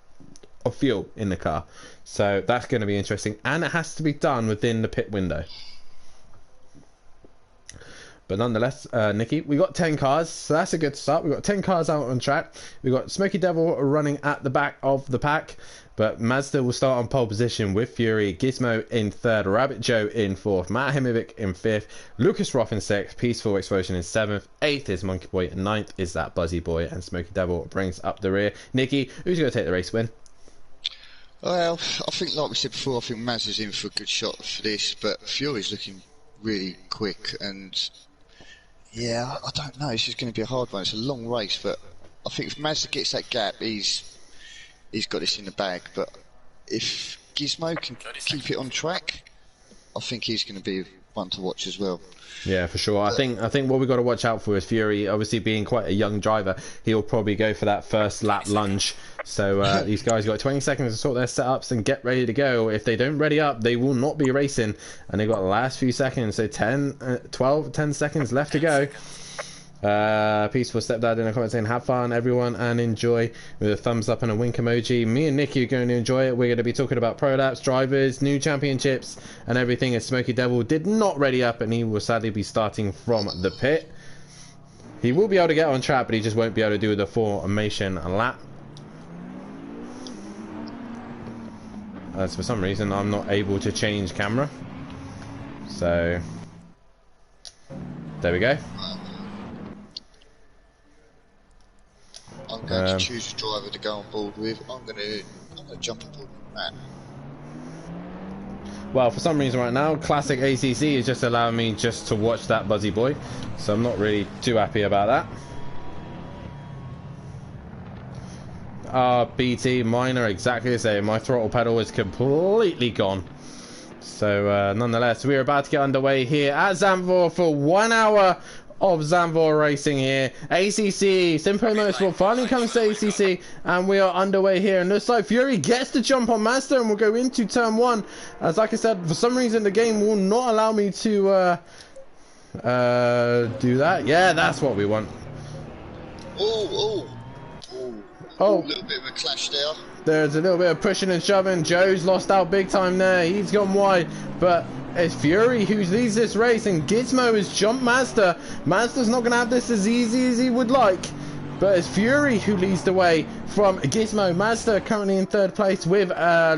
of fuel in the car. So that's going to be interesting, and it has to be done within the pit window. But nonetheless, Nikki, we got 10 cars, so that's a good start. We got 10 cars out on track. We got Smoky Devil running at the back of the pack, but Mazda will start on pole position with Fury, Gizmo in third, Rabbit Joe in fourth, Matt Himovic in fifth, Lucas Roth in sixth, Peaceful Explosion in seventh, eighth is Monkey Boy, and ninth is that Buzzy Boy, and Smoky Devil brings up the rear. Nikki, who's going to take the race win? Well, I think, like we said before, I think Maz is in for a good shot for this, but Fury's looking really quick, and yeah, I don't know. This is going to be a hard one. It's a long race, but I think if Mazda gets that gap, he's got this in the bag. But if Gizmo can keep it on track, I think he's going to be one to watch as well. Yeah, for sure. I think what we've got to watch out for is Fury. Obviously, being quite a young driver, he'll probably go for that first lap lunge. So these guys got 20 seconds to sort their setups and get ready to go. If they don't ready up, they will not be racing. And they've got the last few seconds. So 10 seconds left to go. Peaceful Step Dad in a comment saying have fun everyone and enjoy, with a thumbs up and a wink emoji. Me and Nicky are going to enjoy it. We're going to be talking about pro laps, drivers, new championships and everything, as Smoky Devil did not ready up and he will sadly be starting from the pit. He will be able to get on track, but he just won't be able to do the formation lap, as for some reason I'm not able to change camera. So there we go. I'm going to choose a driver to go on board with. I'm going to jump on board with Matt. Well, for some reason right now, Classic ACC is just allowing me just to watch that Buzzy Boy, so I'm not really too happy about that. BT, mine are exactly the same. My throttle pedal is completely gone. So nonetheless, we're about to get underway here at Zandvoort for 1 hour of Zandvoort racing here. ACC, Simplay Motorsport finally comes to ACC, and we are underway here. And looks like Fury gets the jump on Mazda, and we'll go into turn one. As like I said, for some reason the game will not allow me to do that. Yeah, that's what we want. Oh, a little bit of a clash there. There's a little bit of pushing and shoving. Joe's lost out big time there. He's gone wide, but it's Fury who leads this race, and Gizmo has jumped Mazda. Mazda's not going to have this as easy as he would like, but it's Fury who leads the way from Gizmo. Mazda currently in third place with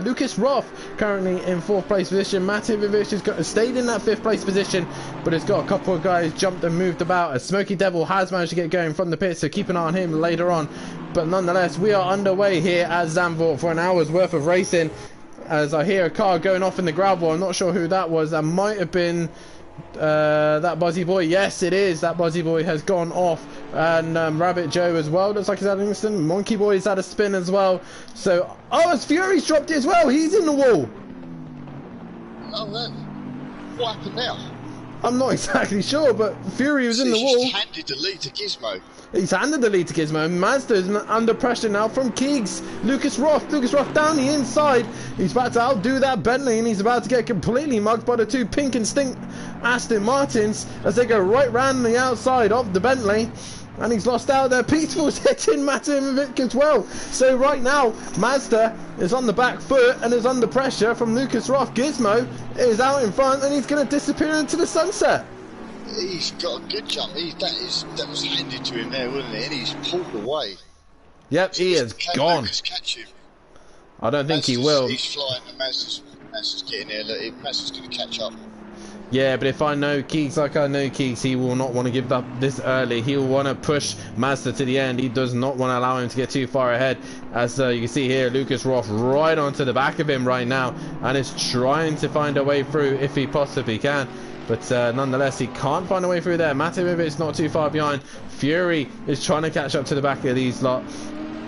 Lucas Roth currently in fourth place position. Matt Ivovic has stayed in that fifth place position, but it's got a couple of guys jumped and moved about, as Smoky Devil has managed to get going from the pit, so keep an eye on him later on. But nonetheless, we are underway here at Zandvoort for an hour's worth of racing. As I hear a car going off in the gravel, I'm not sure who that was. That might have been that Buzzy Boy. Yes, it is. That Buzzy Boy has gone off, and Rabbit Joe as well. Looks like he's had an instant. Monkey Boy's had a spin as well. So, as Fury's dropped it as well. He's in the wall. Oh man, what happened now? I'm not exactly sure, but Fury was in the wall. He's just handed the lead to Gizmo. He's handed the lead to Gizmo. Mazda's under pressure now from Keegs. Lucas Roth down the inside. He's about to outdo that Bentley, and he's about to get completely mugged by the two pink and stink Aston Martins as they go right round the outside of the Bentley. And he's lost out there. Peaceful's hitting Matt Imovic as well. So right now, Mazda is on the back foot and is under pressure from Lucas Roth. Gizmo is out in front, and he's going to disappear into the sunset. He's got a good jump. That was handed to him there, wasn't it? And he's pulled away. Yep, he is gone. Catch him. I don't think he will. He's flying, and Mazda's getting there. Look, Mazda's going to catch up. Yeah, but if I know Keeks like I know Keeks, he will not want to give up this early. He will want to push Mazda to the end. He does not want to allow him to get too far ahead. As you can see here, Lucas Roth right onto the back of him right now, and is trying to find a way through if he possibly can. But nonetheless, he can't find a way through there. Matt Imovic not too far behind. Fury is trying to catch up to the back of these lot.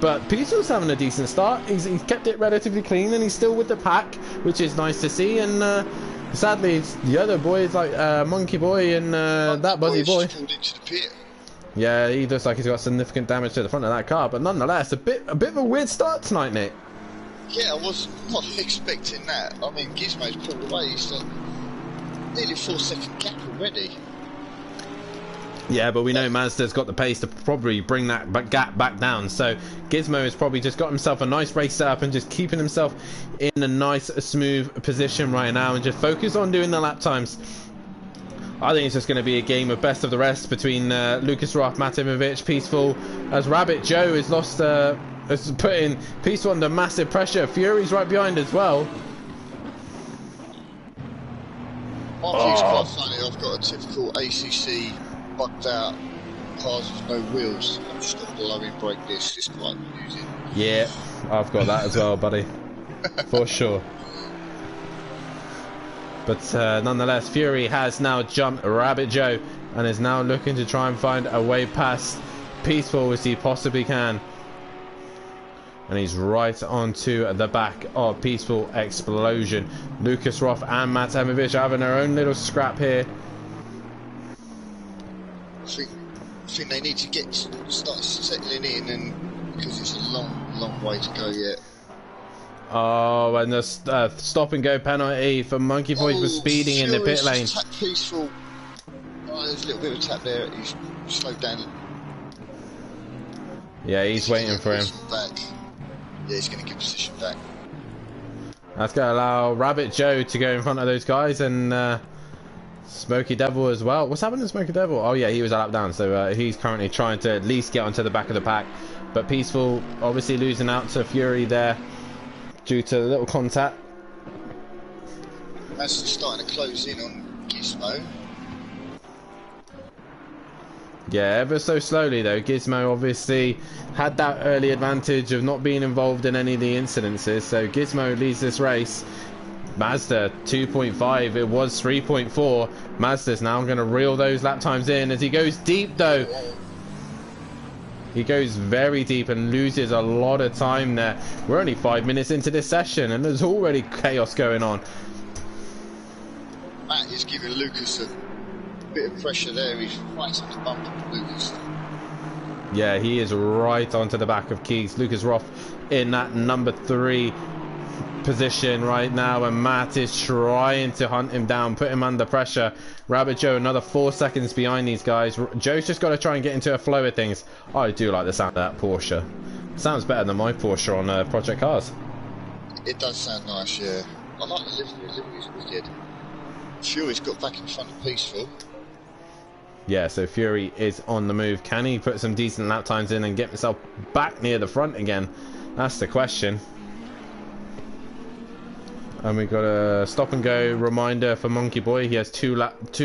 But Peaceful's having a decent start. He's kept it relatively clean, and he's still with the pack, which is nice to see. And sadly, it's the other boys like Monkey Boy and that Buzzy Boy. Into the pit. Yeah, he looks like he's got significant damage to the front of that car. But nonetheless, a bit of a weird start tonight, Nick. Yeah, I was not expecting that. I mean, Gizmo's pulled away. He's got nearly 4 second gap already. Yeah, but we know Mazda's got the pace to probably bring that gap back down. So Gizmo has probably just got himself a nice race setup and just keeping himself in a nice, smooth position right now, and just focus on doing the lap times. I think it's just going to be a game of best of the rest between Lucas Roth, Matimovic, Peaceful, as Rabbit Joe has lost, has put in Peaceful under massive pressure. Fury's right behind as well. Marquis quite funny. I've got a typical ACC bugged out cars with no wheels. I've just got a blowing brake disc. It's quite amusing. Yeah, I've got that as well, buddy. For sure. But nonetheless, Fury has now jumped Rabbit Joe and is now looking to try and find a way past Peaceful as he possibly can. And he's right onto the back of Peaceful Explosion. Lucas Roth and Matimovic having their own little scrap here. I think they need to start settling in, and because it's a long way to go yet. Oh, and the stop and go penalty for Monkey Boy for speeding in the pit lane. Peaceful. Oh, there's a little bit of a tap there. He's slowed down. Yeah, he's waiting for him. Back. Yeah, he's going to give position back. That's going to allow Rabbit Joe to go in front of those guys, and Smoky Devil as well. What's happened to Smoky Devil? Oh yeah, he was a lap down, so he's currently trying to at least get onto the back of the pack. But Peaceful obviously losing out to Fury there due to a little contact. That's starting to close in on Gizmo. Yeah, ever so slowly though. Gizmo obviously had that early advantage of not being involved in any of the incidences, so Gizmo leads this race. Mazda 2.5, it was 3.4. Mazda's now going to reel those lap times in as he goes deep though. He goes very deep and loses a lot of time there. We're only 5 minutes into this session and there's already chaos going on. Matt is giving Lucas a bit of pressure there. He's right on the bump of Lucas. Yeah, he is right onto the back of Keys. Lucas Roth in that number 3 position right now, and Matt is trying to hunt him down, put him under pressure. Rabbit Joe another 4 seconds behind these guys. Joe's just got to try and get into a flow of things. I do like the sound of that Porsche. Sounds better than my Porsche on Project Cars. It does sound nice, yeah. I like the livery. The livery's wicked. Fury's got back in front of Peaceful. Yeah, so Fury is on the move. Can he put some decent lap times in and get himself back near the front again? That's the question. And we got a stop and go reminder for Monkey Boy. He has two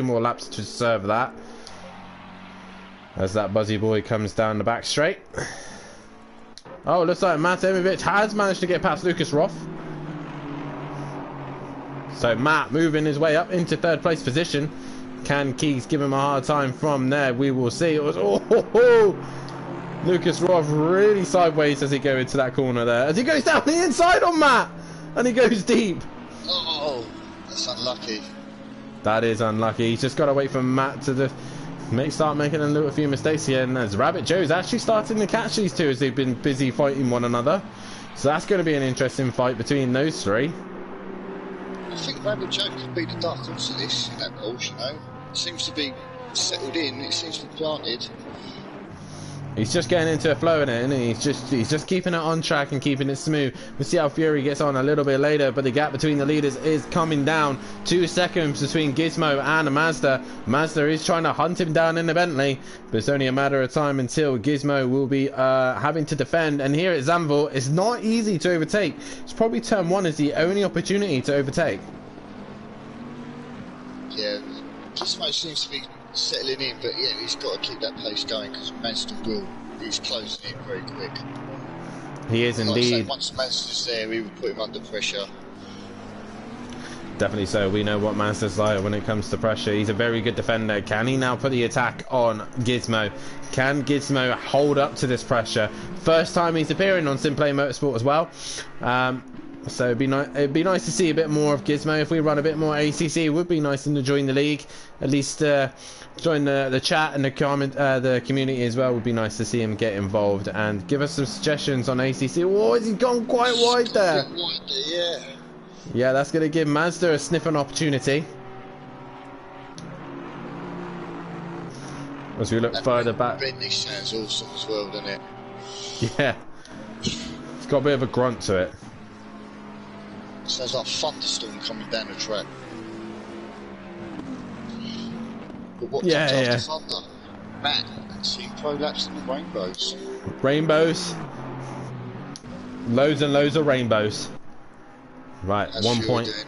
more laps to serve that. As that Buzzy Boy comes down the back straight. Oh, looks like Matimovic has managed to get past Lucas Roth. So Matt moving his way up into 3rd place position. Can Keys give him a hard time from there? We will see. It was Lucas Roth really sideways as he goes into that corner there. As he goes down the inside on Matt. And he goes deep. Oh, that's unlucky. That is unlucky. He's just got to wait for Matt to start making a few mistakes here. And as Rabbit Joe's actually starting to catch these two as they've been busy fighting one another. So that's going to be an interesting fight between those three. I think Rabbit Joe could be the dark horse of this in that Porsche, you know. It seems to be settled in. It seems to be planted. He's just getting into a flow in it, and he's just keeping it on track and keeping it smooth. We'll see how Fury gets on a little bit later, but the gap between the leaders is coming down. 2 seconds between Gizmo and Mazda. Mazda is trying to hunt him down in the Bentley, but it's only a matter of time until Gizmo will be having to defend. And here at Zandvoort, it's not easy to overtake. It's probably turn 1 is the only opportunity to overtake. Yeah, Gizmo seems to be settling in, but yeah, he's got to keep that pace going because Mazda he's closing in very quick. He is indeed. Once Mazda's there, he will put him under pressure. Definitely so. We know what Mazda's like when it comes to pressure. He's a very good defender. Can he now put the attack on Gizmo? Can Gizmo hold up to this pressure? First time he's appearing on Simplay Motorsport as well. So it'd be nice to see a bit more of Gizmo. If we run a bit more ACC, it would be nice to join the league. At least join the chat and the community as well. Would be nice to see him get involved and give us some suggestions on ACC. Oh, has he gone quite wide there? Yeah. Yeah, that's going to give Mazda a sniffing opportunity. As we look further back. Bentley sounds awesome as well, doesn't it? Yeah. It's got a bit of a grunt to it. Sounds like a thunderstorm coming down the track. But what Yeah, comes yeah. after Thunder? Matt and Team Prolapse and the Rainbows. Rainbows. Loads and loads of rainbows. Right, How's 1 Fury point.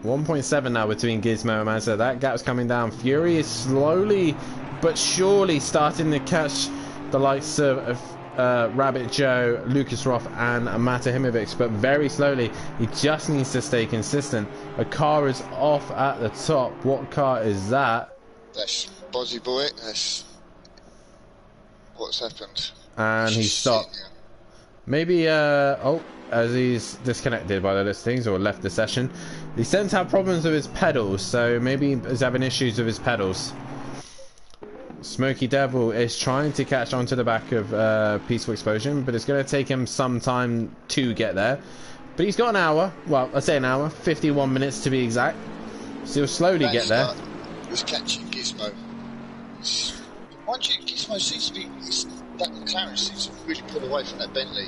doing? 1.7 now between Gizmo and Mazda. That gap's coming down. Fury is slowly but surely starting to catch the likes of Rabbit Joe, Lucas Roth and Mata Himovic, but very slowly. He just needs to stay consistent. A car is off at the top. What car is that? That's Bozzy Boy. That's what's happened. And he stopped. Maybe, as he's disconnected by the listings or left the session. He seems to have problems with his pedals, so maybe he's having issues with his pedals. Smoky Devil is trying to catch onto the back of Peaceful Explosion, but it's going to take him some time to get there. But he's got an hour, well, I say an hour, 51 minutes to be exact. So he'll slowly get there. He's catching Gizmo. Mind you, Gizmo seems to be... That McLaren seems to really pull away from that Bentley.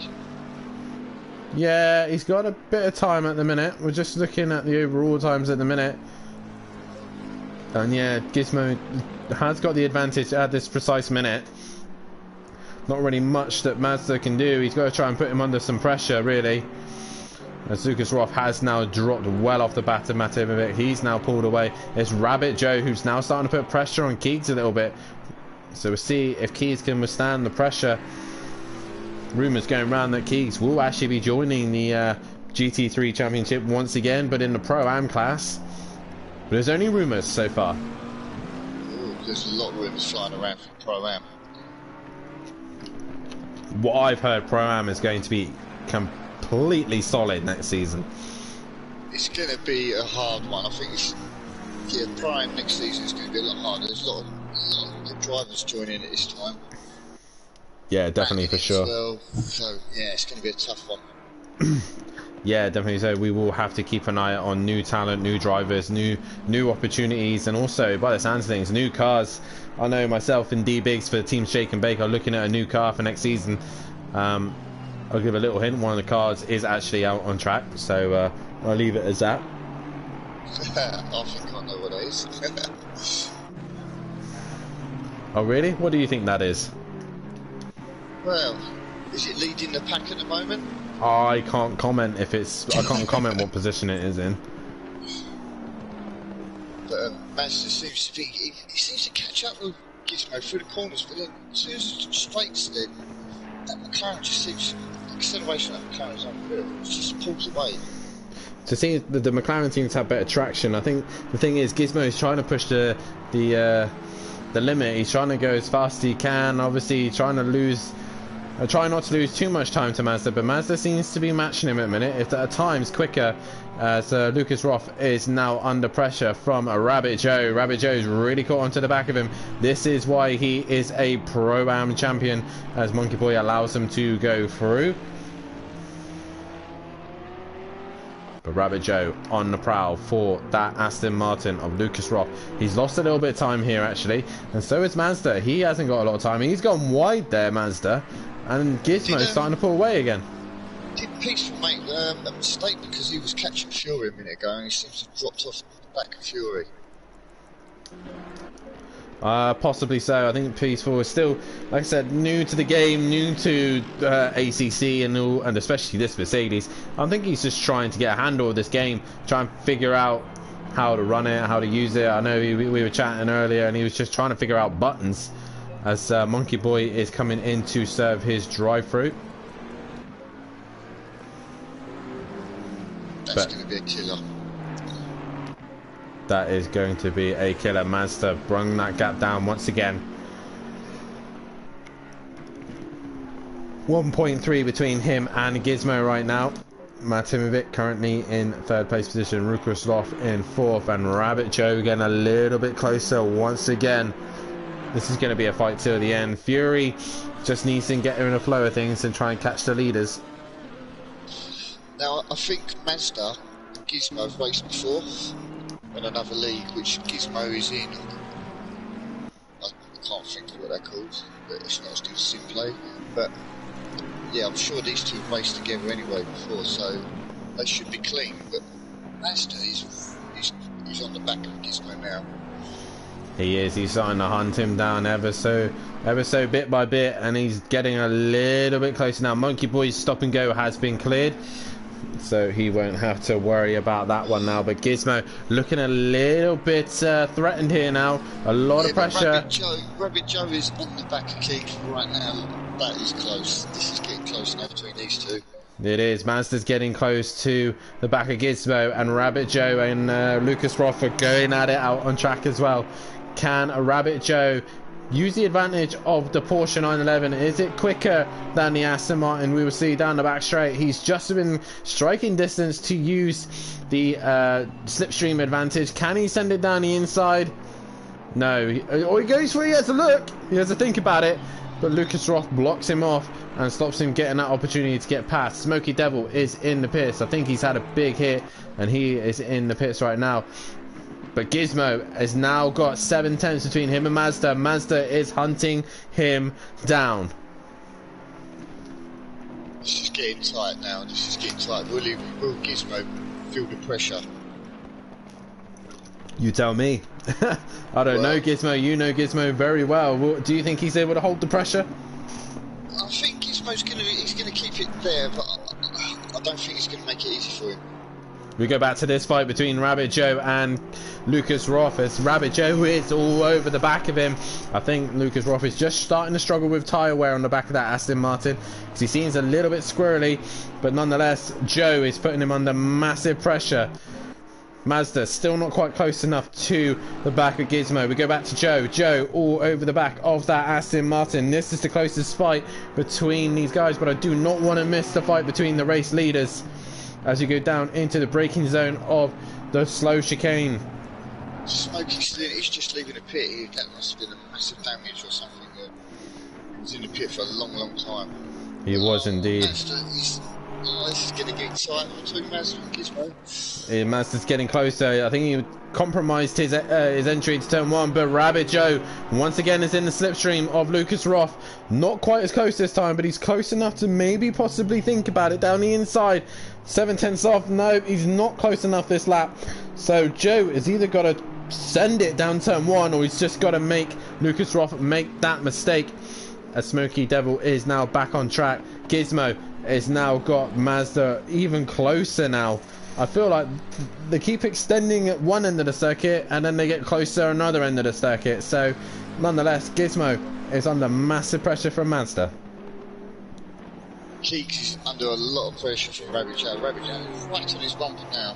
Yeah, he's got a bit of time at the minute. We're just looking at the overall times at the minute. And yeah, Gizmo has got the advantage at this precise minute. Not really much that Mazda can do. He's got to try and put him under some pressure, really. As Lucas Roth has now dropped well off the bat of Matimovic. He's now pulled away. It's Rabbit Joe who's now starting to put pressure on Keegs a little bit. So we'll see if Keegs can withstand the pressure. Rumours going around that Keegs will actually be joining the GT3 Championship once again, but in the Pro-Am class. But there's only rumours so far. Ooh, there's a lot of rumours flying around from Pro-Am. What I've heard, Pro-Am is going to be completely solid next season. It's going to be a hard one. I think it's... Yeah, Pro-Am next season is going to be a lot harder. There's a lot of good drivers joining at this time. Yeah, definitely, for sure. Well, so, yeah, it's going to be a tough one. Yeah, definitely. So we will have to keep an eye on new talent, new drivers, new opportunities, and also, by the sounds of things, new cars. I know myself and D Biggs for Team Shake and Bake are looking at a new car for next season. I'll give a little hint. One of the cars is actually out on track, so I'll leave it as that. I think I know what it is. Oh, really? What do you think that is? Well, is it leading the pack at the moment? I can't comment if it's. I can't comment what position it is in. But Mazda seems to be. He seems to catch up with Gizmo through the corners, but then as soon as the straights, then that McLaren just seems. The acceleration of that McLaren is unreal. It just pulls away. To see the McLaren seems to have better traction. I think the thing is Gizmo is trying to push the limit. He's trying to go as fast as he can. Obviously, trying to lose. Try not to lose too much time to Mazda, but Mazda seems to be matching him at the minute. If at times quicker, as Lucas Roth is now under pressure from a Rabbit Joe. Rabbit Joe's really caught onto the back of him. This is why he is a Pro-Am champion, as Monkey Boy allows him to go through. But Rabbit Joe on the prowl for that Aston Martin of Lucas Roth. He's lost a little bit of time here, actually, and so is Mazda. He hasn't got a lot of time. He's gone wide there, Mazda. And Gizmo's starting to pull away again. Did Peaceful make a mistake because he was catching Fury a minute ago and he seems to have dropped off the back of Fury? Possibly so. I think Peaceful is still, like I said, new to the game, new to ACC and all, and especially this Mercedes. I think he's just trying to get a handle of this game, try and figure out how to run it, how to use it. I know we were chatting earlier and he was just trying to figure out buttons. As Monkey Boy is coming in to serve his drive-through. That's going to be a killer. That is going to be a killer. Mazda brung that gap down once again. 1.3 between him and Gizmo right now. Matimovic currently in third place position. Lucas Roth in fourth. And Rabbit Joe getting a little bit closer once again. This is going to be a fight till the end. Fury just needs to get in a flow of things and try and catch the leaders. Now, I think Mazda and Gizmo have raced before in another league, which Gizmo is in. I can't think of what they're called, but it's not as good as Simplay. But yeah, I'm sure these two have raced together anyway before, so they should be clean. But Mazda is on the back of Gizmo now. He is. He's starting to hunt him down ever so bit by bit, and he's getting a little bit closer now. Monkey Boy's stop and go has been cleared, so he won't have to worry about that one now. But Gizmo looking a little bit threatened here now. A lot of pressure. Rabbit Joe is on the back of Keith right now. That is close. This is getting close now between these two. It is. Mazda's getting close to the back of Gizmo, and Rabbit Joe and Lucas Roth are going at it out on track as well. Can Rabbit Joe use the advantage of the Porsche 911? Is it quicker than the Aston Martin? We will see down the back straight. He's just within striking distance to use the slipstream advantage. Can he send it down the inside? No. He goes for it. He has a look. He has to think about it. But Lucas Roth blocks him off and stops him getting that opportunity to get past. Smoky Devil is in the pits. I think he's had a big hit, and he is in the pits right now. But Gizmo has now got 7/10 between him and Mazda. Mazda is hunting him down. This is getting tight now. This is getting tight. Will Gizmo feel the pressure? You tell me. I don't know Gizmo. You know Gizmo very well. Do you think he's able to hold the pressure? I think Gizmo's gonna keep it there, but I don't think he's gonna make it easy for him. We go back to this fight between Rabbit Joe and Lucas Roth, as Rabbit Joe is all over the back of him. I think Lucas Roth is just starting to struggle with tyre wear on the back of that Aston Martin, because he seems a little bit squirrely, but nonetheless Joe is putting him under massive pressure. Mazda still not quite close enough to the back of Gizmo. We go back to Joe. Joe all over the back of that Aston Martin. This is the closest fight between these guys, but I do not want to miss the fight between the race leaders as you go down into the braking zone of the slow chicane. He's just leaving a pit. That must have been a massive damage or something. He was in the pit for a long time. He was indeed. This is going to get tight between Mazda and Gizmo. Mazda's getting closer. I think he compromised his entry into turn one, but Rabbit Joe once again is in the slipstream of Lucas Roth. Not quite as close this time, but he's close enough to maybe possibly think about it down the inside. 7/10 off. No, he's not close enough this lap. So Joe has either got to send it down turn one, or he's just got to make Lucas Roth make that mistake. As Smoky Devil is now back on track. Gizmo has now got Mazda even closer now. I feel like they keep extending at one end of the circuit, and then they get closer another end of the circuit. So nonetheless, Gizmo is under massive pressure from Mazda. Keeks is under a lot of pressure from Rabbit Joe. Rabbit Joe is right on his bumper now.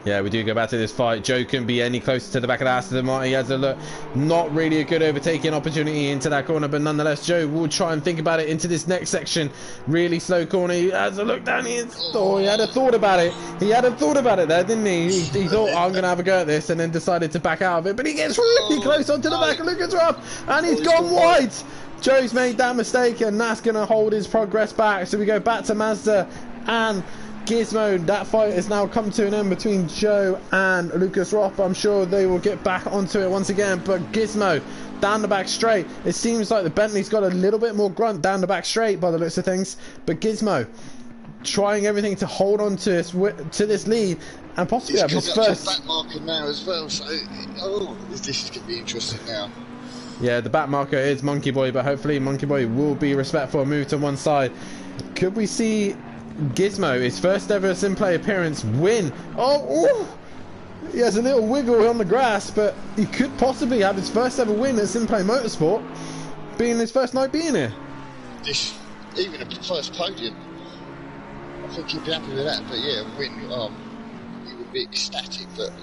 Yeah, we do go back to this fight. Joe couldn't be any closer to the back of the Aston Martin. He has a look. Not really a good overtaking opportunity into that corner, but nonetheless, Joe will try and think about it into this next section. Really slow corner. He has a look down here. Oh, he had a thought about it. He had a thought about it there, didn't he? He thought, oh, I'm going to have a go at this, and then decided to back out of it. But he gets really close onto the back of Lucas Roth, and he's gone wide. Joe's made that mistake, and that's going to hold his progress back. So we go back to Mazda and Gizmo. That fight has now come to an end between Joe and Lucas Roth. I'm sure they will get back onto it once again, but Gizmo down the back straight. It seems like the Bentley's got a little bit more grunt down the back straight by the looks of things, but Gizmo trying everything to hold on to this lead and possibly have his first back marker now as well. So this is going to be interesting now. Yeah, the back marker is Monkey Boy, but hopefully Monkey Boy will be respectful and move to one side. Could we see Gizmo, his first ever Simplay appearance, win? Oh, he has a little wiggle on the grass, but he could possibly have his first ever win at Simplay Motorsport, being his first night being here. Even a first podium, I think he'd be happy with that. But yeah, win, he would be ecstatic. But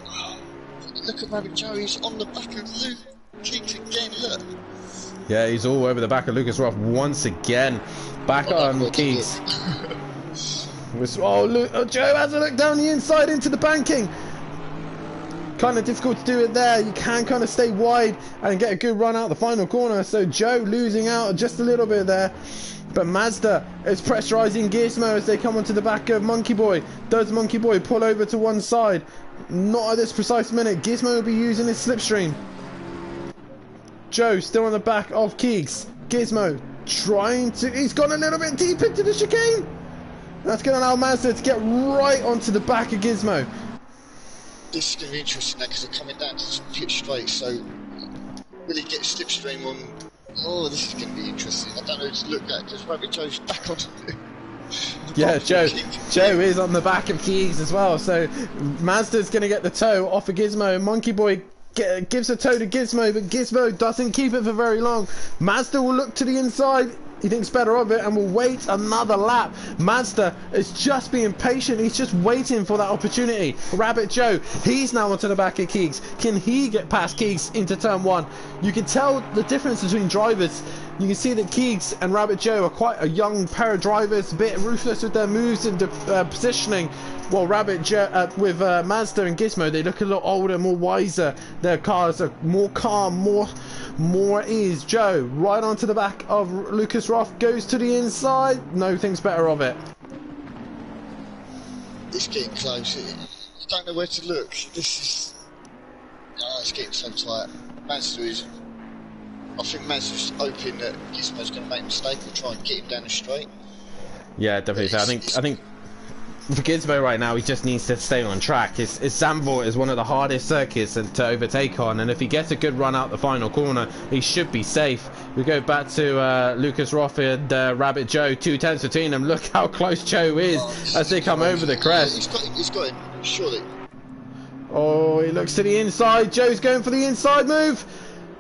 look at Rabbit Joe, he's on the back of Luke Keeks again, look. Yeah, he's all over the back of Lucas Roth once again. Back on Keeks. Joe has a look down the inside into the banking. Kind of difficult to do it there. You can kind of stay wide and get a good run out the final corner. So Joe losing out just a little bit there. But Mazda is pressurizing Gizmo as they come onto the back of Monkey Boy. Does Monkey Boy pull over to one side? Not at this precise minute. Gizmo will be using his slipstream. Joe still on the back of Keeks. Gizmo trying to... He's gone a little bit deep into the chicane. That's going to allow Mazda to get right onto the back of Gizmo. This is going to be interesting now because they're coming down to pit straight, so Will he get slipstream on? Oh, this is going to be interesting. I don't know who to look at because Rabbit Joe's back on. Yeah, Joe is on the back of Keys as well. So Mazda's going to get the toe off of Gizmo. Monkey Boy gives a toe to Gizmo, but Gizmo doesn't keep it for very long. Mazda will look to the inside. He thinks better of it and will wait another lap. Mazda is just being patient. He's just waiting for that opportunity. Rabbit Joe, he's now onto the back of Keegs. Can he get past Keegs into turn one? You can tell the difference between drivers. You can see that Keegs and Rabbit Joe are quite a young pair of drivers, a bit ruthless with their moves and positioning. While Rabbit Joe, with Mazda and Gizmo, they look a lot older, more wiser. Their cars are more calm, more ease. Joe, right onto the back of Lucas Roth, goes to the inside. No, thinks better of it. It's getting close. I don't know where to look. This is... Oh, it's getting so tight. Mazda is... I think Mazda's hoping that Gizmo's going to make a mistake or try and get him down the straight. Yeah, definitely. So I think for Gizmo right now, he just needs to stay on track. Zandvoort is one of the hardest circuits to overtake on, and if he gets a good run out the final corner, he should be safe. We go back to Lucas Roth and Rabbit Joe, 2/10 between them. Look how close Joe is as they come over the crest. He's got him, surely. Oh, he looks to the inside. Joe's going for the inside move.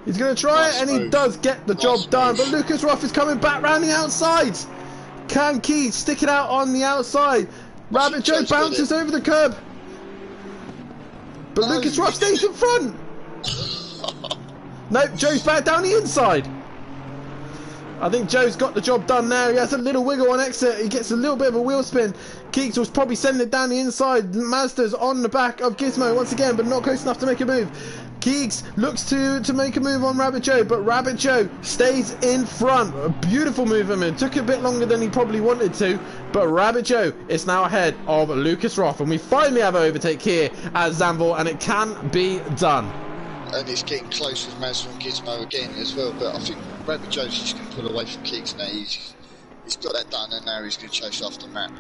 He's going to try it, and he does get the job done. But Lucas Roth is coming back round the outside. Can Keys stick it out on the outside? Rabbit Joe bounces over the curb. But Lucas Roth stays in front. Nope, Joe's back down the inside. I think Joe's got the job done there. He has a little wiggle on exit. He gets a little bit of a wheel spin. Keeks was probably sending it down the inside. Mazda's on the back of Gizmo once again, but not close enough to make a move. Keeks looks to make a move on Rabbit Joe, but Rabbit Joe stays in front. A beautiful movement. Took a bit longer than he probably wanted to, but Rabbit Joe is now ahead of Lucas Roth, and we finally have an overtake here at Zandvoort, and it can be done. And it's getting close with Mazda and Gizmo again as well, but I think Rabbit Joe's just going to pull away from Keeks now. He's got that done, and now he's going to chase after Matt.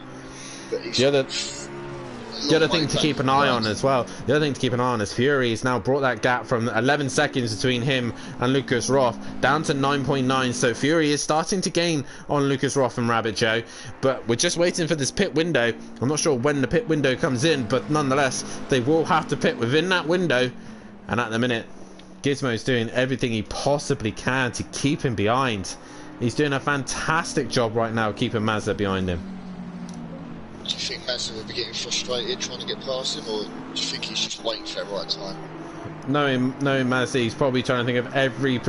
But he's the other thing to keep an eye on as well, the other thing to keep an eye on is Fury has now brought that gap from 11 seconds between him and Lucas Roth down to 9.9. So Fury is starting to gain on Lucas Roth and Rabbit Joe, but we're just waiting for this pit window. I'm not sure when the pit window comes in, but nonetheless they will have to pit within that window. And at the minute, Gizmo's doing everything he possibly can to keep him behind. He's doing a fantastic job right now keeping Mazda behind him. Do you think Mazda will be getting frustrated trying to get past him, or do you think he's just waiting for the right time? Knowing Mazda, he's probably trying to think of every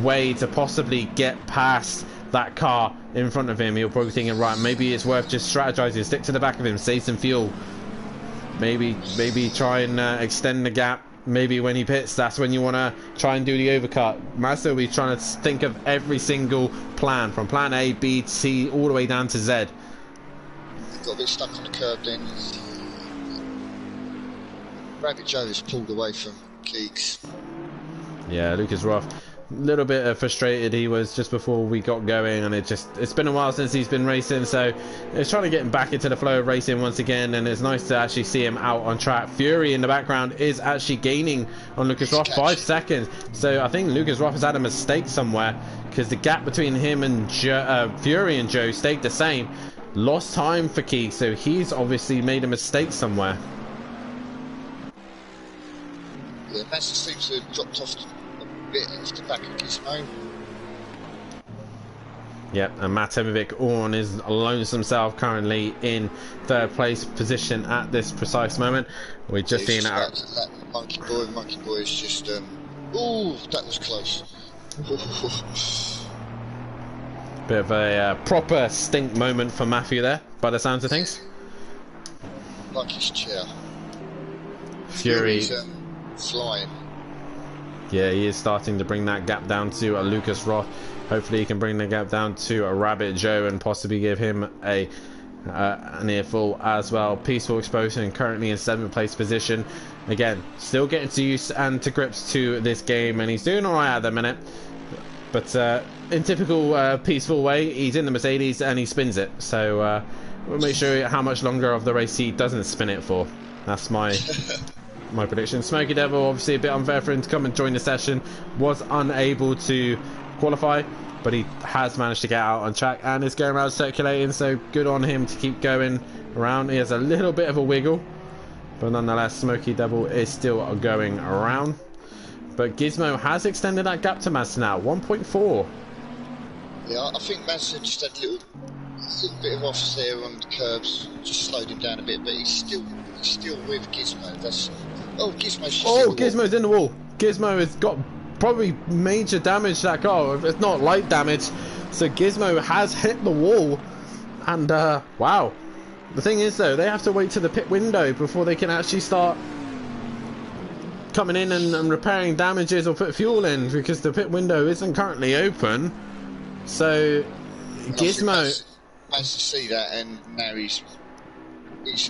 way to possibly get past that car in front of him. He'll probably be thinking, right, maybe it's worth just strategizing, stick to the back of him, save some fuel. Maybe try and extend the gap. Maybe when he pits, that's when you want to try and do the overcut. Mazda will be trying to think of every single plan, from plan A, B, C, all the way down to Z. Got a bit stuck on the curb then. Rabbit Joe is pulled away from Keeks. Yeah, Lucas Roth, a little bit frustrated he was just before we got going, and it's been a while since he's been racing, so it's trying to get him back into the flow of racing once again, and it's nice to actually see him out on track. Fury in the background is actually gaining on Lucas Roth 5 seconds, so I think Lucas Roth has had a mistake somewhere, because the gap between him and Fury and Joe stayed the same. Lost time for Key, so he's obviously made a mistake somewhere. Yeah, Mazda seems to have dropped off a bit off the back of Gizmo. Yep, and Matt Temovic on is lonesome himself currently in third place position at this precise moment. We're just seeing that Monkey Boy is just ooh, that was close. Bit of a proper stink moment for Matthew there, by the sounds of things. Like his chair. Fury's flying. Yeah, he is starting to bring that gap down to Lucas Roth. Hopefully he can bring the gap down to Rabbit Joe and possibly give him an earful as well. Peaceful Explosion currently in 7th place position. Again, still getting to use and to grips to this game, and he's doing alright at the minute. But in typical peaceful way, he's in the Mercedes and he spins it. So we'll make sure how much longer of the race he doesn't spin it for. That's my my prediction. Smoky Devil, obviously a bit unfair for him to come and join the session. Was unable to qualify, but he has managed to get out on track and is going around circulating, so good on him to keep going around. He has a little bit of a wiggle, but nonetheless Smoky Devil is still going around. But Gizmo has extended that gap to Mazda now, 1.4. Yeah, I think Mazda just had a little bit of off there on the curbs, just slowed him down a bit, but he's still with Gizmo. Gizmo's In the wall. Gizmo has got probably major damage to that car, if it's not light damage. So Gizmo has hit the wall, and wow. The thing is though, they have to wait to the pit window before they can actually start coming in and repairing damages or put fuel in, because the pit window isn't currently open. So Gizmo managed to see that, and now he's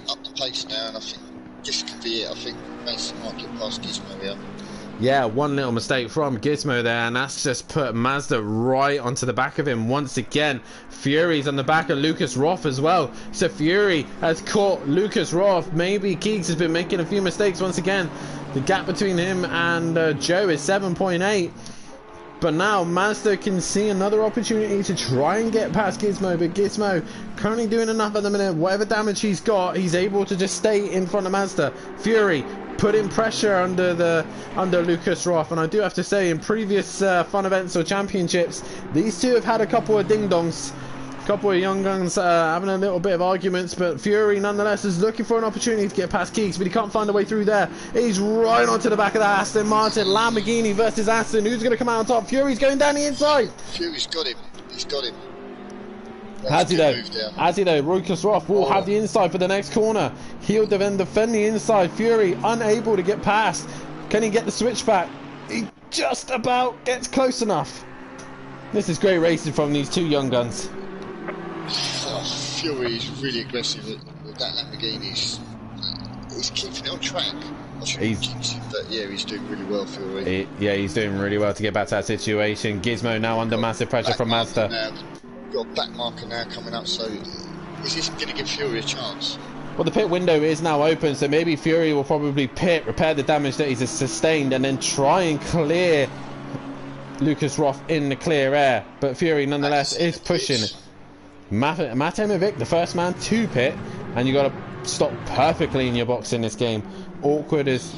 up the pace now, and I think this could be it. I think Mazda might get past Gizmo here. Yeah, one little mistake from Gizmo there, and that's just put Mazda right onto the back of him once again. Fury's on the back of Lucas Roth as well, so Fury has caught Lucas Roth. Maybe Keegs has been making a few mistakes once again. The gap between him and Joe is 7.8, but now Mazda can see another opportunity to try and get past Gizmo, but Gizmo currently doing enough at the minute. Whatever damage he's got, he's able to just stay in front of Mazda. Fury putting pressure under Lucas Roth, and I do have to say, in previous fun events or championships, these two have had a couple of ding-dongs, a couple of young guns having a little bit of arguments, but Fury nonetheless is looking for an opportunity to get past Keeks, but he can't find a way through there. He's right onto the back of that Aston Martin. Lamborghini versus Aston. Who's going to come out on top? Fury's going down the inside. Fury's got him. He's got him. Has he though? Lucas Roth will have the inside for the next corner. He'll then defend the inside. Fury unable to get past. Can he get the switchback? He just about gets close enough. This is great racing from these two young guns. Fury is really aggressive with that Lamborghini. He's keeping it on track. But yeah, he's doing really well, Fury. He's doing really well to get back to that situation. Gizmo now under massive pressure from Mazda. Got a back marker now coming up, so is this going to give Fury a chance? Well, the pit window is now open, so maybe Fury will probably repair the damage that he's sustained, and then try and clear Lucas Roth in the clear air. But Fury nonetheless is pushing it. Matt Emovic, the first man to pit, and you got to stop perfectly in your box in this game. Awkward as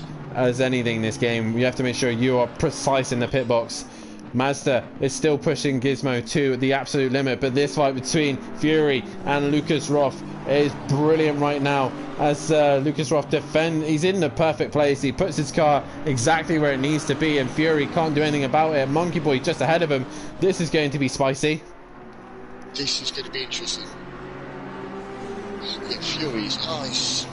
anything in this game. You have to make sure you are precise in the pit box. Mazda is still pushing Gizmo to the absolute limit, but this fight between Fury and Lucas Roth is brilliant right now, as Lucas Roth he's in the perfect place. He puts his car exactly where it needs to be, and Fury can't do anything about it. Monkey Boy just ahead of him. This is going to be spicy. This is going to be interesting. Yeah, Fury's he's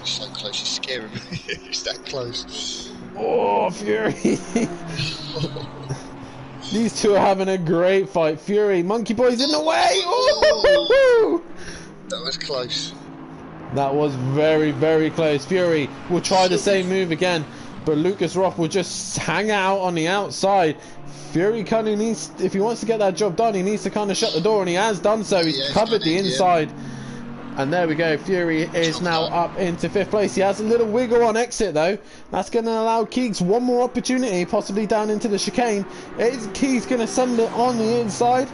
so close, he's scaring me. He's that close. Oh, Fury. These two are having a great fight. Fury, Monkey Boy's in the way. Oh! That was close. That was very, very close. Fury will try the same move again, but Lucas Roth will just hang out on the outside. Fury kind of needs, if he wants to get that job done, he needs to kind of shut the door, and he has done so. He's covered the inside. And there we go, Fury is now up into 5th place. He has a little wiggle on exit though. That's going to allow Keeks one more opportunity, possibly down into the chicane. Is Keeks going to send it on the inside?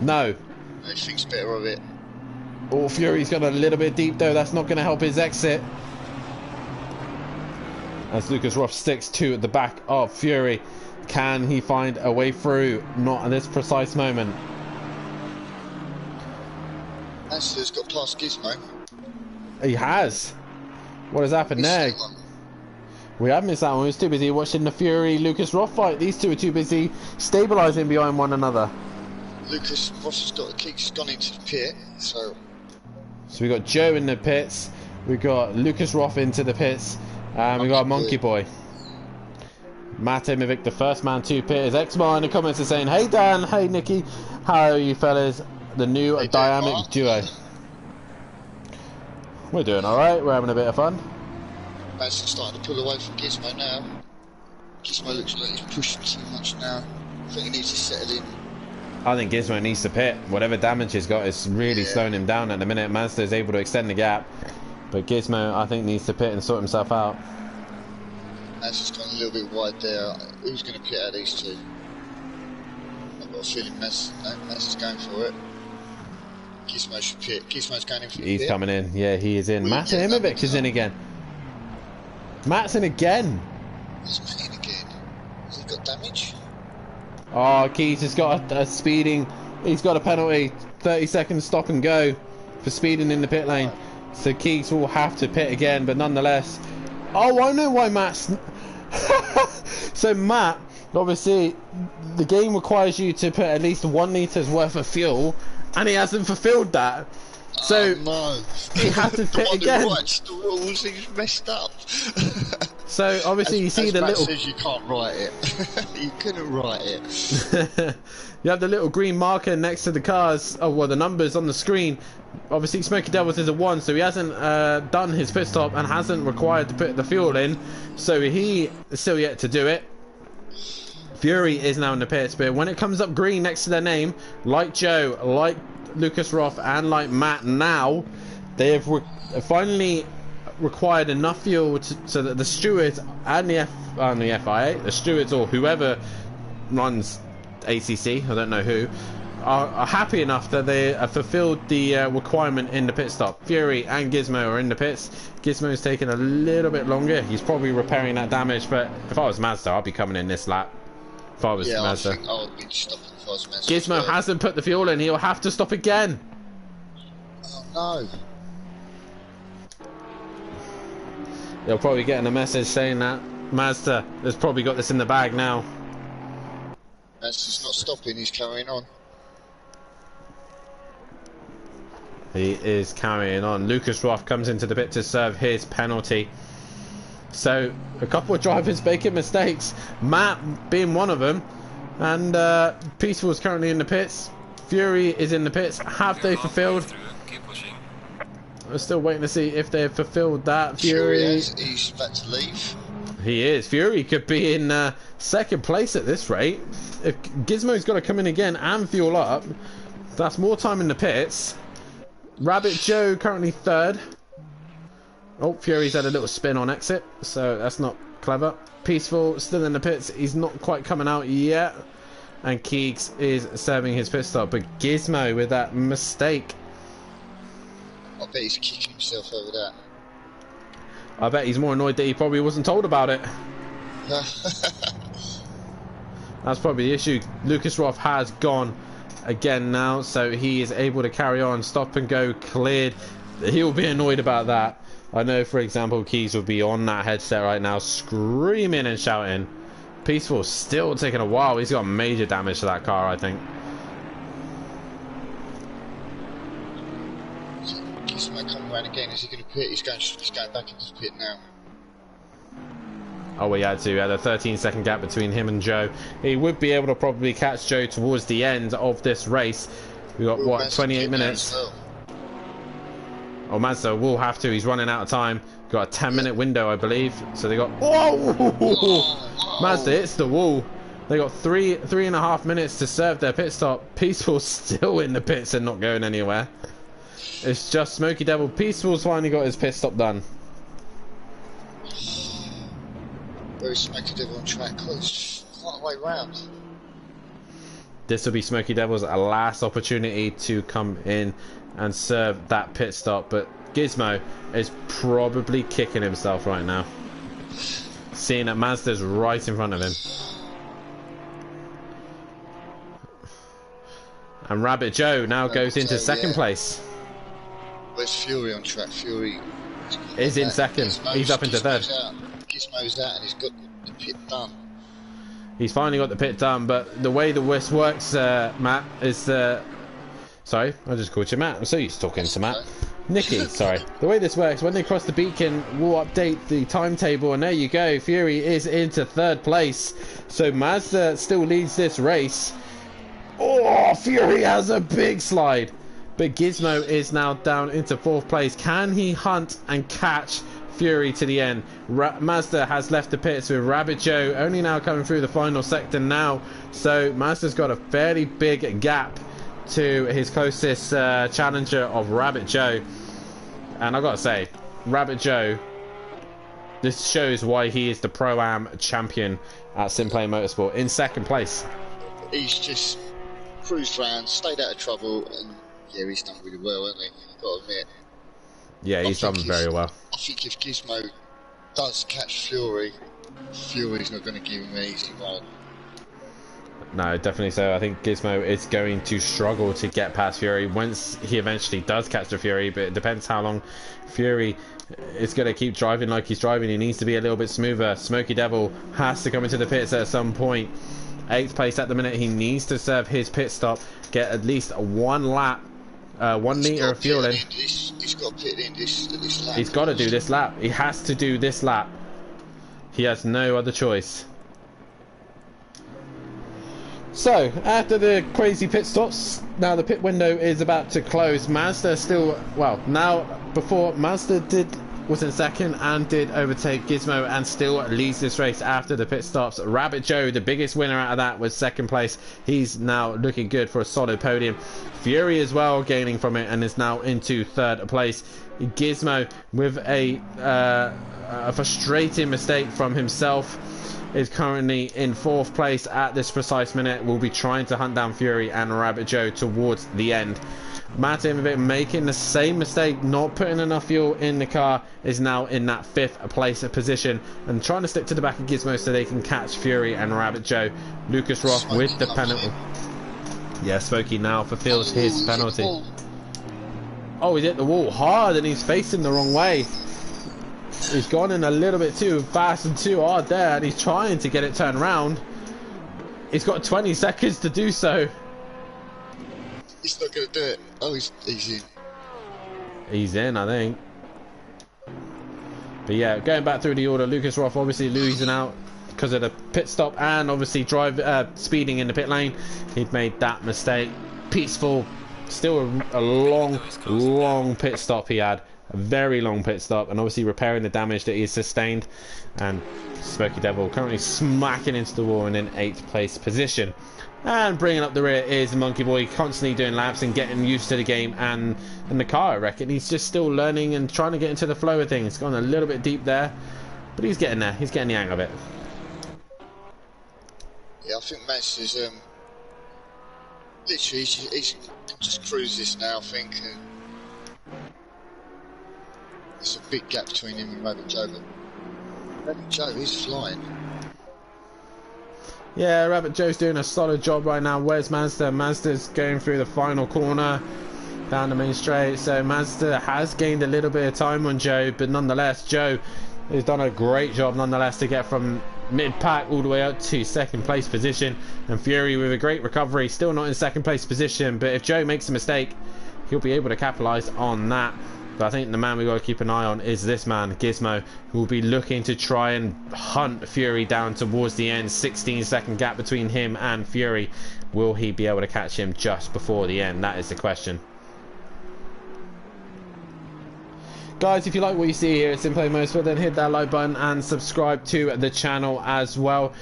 No. He thinks better of it. Oh, Fury's got a little bit deep though. That's not going to help his exit. As Lucas Roth sticks to at the back of Fury. Can he find a way through? Not at this precise moment. Mazda's got past Gizmo. He has. What has happened there? We have missed that one. We was too busy watching the Fury Lucas Roth fight. These two are too busy stabilising behind one another. Lucas Roth's got the Keeks gone into the pit, so we got Joe in the pits. We got Lucas Roth into the pits, and we got Monkey Boy. Matt Emovic, the first man to pit. His ex-man in the comments is saying, "Hey Dan, hey Nikki, how are you fellas? The new dynamic duo." We're doing alright, we're having a bit of fun. Mazda's starting to pull away from Gizmo now. Gizmo looks like he's pushing too much now. I think he needs to settle in. I think Gizmo needs to pit. Whatever damage he's got is really slowing him down at the minute. Mazda is able to extend the gap. But Gizmo, I think, needs to pit and sort himself out. That's just gone a little bit wide there. Who's going to pit out these two? I've got a feeling Maz is going for it. Gizmo should pit. Gizmo's going in for the He's pit. coming in. Yeah, he is in. Matt Imovic is in again. Matt's in again. He's Matt in again. Has he got damage? Oh, Keys has got a speeding. He's got a penalty. 30 seconds stop and go for speeding in the pit lane. So Keys will have to pit again, but nonetheless. Oh, I know why Matt's. So Matt, obviously, the game requires you to put at least 1 litres worth of fuel, and he hasn't fulfilled that. So no. he had to The pit one who again. writes the rules, he's messed up. So obviously you see as the Matt little. says you can't write it. You couldn't write it. You have the little green marker next to the cars, oh well, the numbers on the screen. Obviously Smoky Devils is a 1, so he hasn't done his pit stop and hasn't required to put the fuel in, so he is still yet to do it. Fury is now in the pits, but when it comes up green next to their name, like Joe, like Lucas Roth, and like Matt, now they have finally required enough fuel so that the stewards and the FIA, the stewards or whoever runs ACC, I don't know who, are happy enough that they have fulfilled the requirement in the pit stop. Fury and Gizmo are in the pits. Gizmo's taking a little bit longer. He's probably repairing that damage, but if I was Mazda, I'd be coming in this lap. If I was Mazda. I think I would be stopping if I was Mazda. Gizmo hasn't put the fuel in. He'll have to stop again. Oh no. They'll probably get a message saying that Mazda has probably got this in the bag now. Mazda's not stopping, he's carrying on. He is carrying on. Lucas Roth comes into the pit to serve his penalty. So a couple of drivers making mistakes, Matt being one of them, and Peaceful is currently in the pits. Fury is in the pits. Have they fulfilled? We're still waiting to see if they've fulfilled that. Fury, he's about to leave. he is. Fury could be in second place at this rate. If Gizmo's got to come in again and fuel up, that's more time in the pits. Rabbit Joe currently third. Oh, Fury's had a little spin on exit, so that's not clever. Peaceful still in the pits. He's not quite coming out yet. And Keegs is serving his pit stop. But Gizmo with that mistake. I bet he's kicking himself over that. I bet he's more annoyed that he probably wasn't told about it. That's probably the issue. Lucas Roth has gone again now, so he is able to carry on. Stop and go cleared. He'll be annoyed about that. I know, for example, Keys will be on that headset right now, screaming and shouting. Peaceful still taking a while. He's got major damage to that car, I think. Gizmo coming around again. Is he going to pit? He's going back into the pit now. Oh, he had a 13-second gap between him and Joe. He would be able to probably catch Joe towards the end of this race. We've got, what, 28 minutes? Oh, Mazda will have to. He's running out of time. Got a 10-minute window, I believe. So they got... Whoa! Mazda hits the wall. They got three and a half minutes to serve their pit stop. Peaceful still in the pits and not going anywhere. It's just Smoky Devil. Peaceful's finally got his pit stop done. Where's Smoky Devil on track? Close, quite a way round. This will be Smoky Devil's last opportunity to come in and serve that pit stop, but Gizmo is probably kicking himself right now, seeing that Mazda's right in front of him. And Rabbit Joe now goes into second place. Where's Fury on track? Fury is in second. He's up into third. Gizmo's out and he's got the pit done. He's finally got the pit done, but the way the West works, Matt, is sorry, I just called you Matt. I'm so used to talking to Matt. Nicky, sorry. The way this works, when they cross the beacon, we'll update the timetable, and there you go. Fury is into third place. So Mazda still leads this race. Oh, Fury has a big slide. But Gizmo is now down into fourth place. Can he hunt and catch Fury to the end? Mazda has left the pits with Rabbit Joe only now coming through the final sector now. So Mazda's got a fairly big gap to his closest challenger of Rabbit Joe. And I've got to say, Rabbit Joe, this shows why he is the Pro-Am champion at Simplay Motorsport in second place. He's just cruised round, stayed out of trouble, and yeah, he's done really well, hasn't he? You've got to admit. Yeah, he's done very well. I think if Gizmo does catch Fury, Fury's not going to give him an easy run. No, definitely so. I think Gizmo is going to struggle to get past Fury once he eventually does catch the Fury, but it depends how long Fury is going to keep driving like he's driving. He needs to be a little bit smoother. Smokey Devil has to come into the pits at some point. 8th place at the minute. He needs to serve his pit stop, get at least one lap, 1 litre of fuel in. He's got to pit in this lap. He's got to do this lap. He has to do this lap. He has no other choice. So, after the crazy pit stops, now the pit window is about to close. Mazda still, well, now, before Mazda was in second and did overtake Gizmo and still leads this race after the pit stops. Rabbit Joe, the biggest winner out of that, was second place. He's now looking good for a solid podium. Fury as well gaining from it and is now into third place. Gizmo with a frustrating mistake from himself is currently in 4th place at this precise minute. Will be trying to hunt down Fury and Rabbit Joe towards the end. Matt Imovic making the same mistake, not putting enough fuel in the car, is now in that 5th place position and trying to stick to the back of Gizmo so they can catch Fury and Rabbit Joe. Lucas Roth with the penalty. Yeah, Smokey now fulfills his penalty. Oh, he hit the wall hard and he's facing the wrong way. He's gone in a little bit too fast and too hard there, and he's trying to get it turned around. He's got 20 seconds to do so. He's not going to do it. Oh, he's in. He's in, I think. But yeah, going back through the order, Lucas Roth obviously losing out because of the pit stop and obviously speeding in the pit lane. He'd made that mistake. Peaceful. Still a long pit stop he had. A very long pit stop, and obviously repairing the damage that he has sustained. And Smokey Devil currently smacking into the wall and in 8th place position. And bringing up the rear is Monkey Boy, constantly doing laps and getting used to the game and the car, I reckon. He's just still learning and trying to get into the flow of things. Gone a little bit deep there, but he's getting there. He's getting the hang of it. Yeah, I think Max is literally he's just cruises now, I think. There's a big gap between him and Rabbit Joe, but Rabbit Joe is flying. Yeah, Rabbit Joe's doing a solid job right now. Where's Mazda? Mazda's going through the final corner down the main straight, so Mazda has gained a little bit of time on Joe, but nonetheless Joe has done a great job nonetheless to get from mid-pack all the way up to 2nd place position. And Fury with a great recovery, still not in 2nd place position, but if Joe makes a mistake he'll be able to capitalise on that. But I think the man we've got to keep an eye on is this man, Gizmo, who will be looking to try and hunt Fury down towards the end. 16-second gap between him and Fury. Will he be able to catch him just before the end? That is the question. Guys, if you like what you see here at Simplay Motorsport, then hit that like button and subscribe to the channel as well.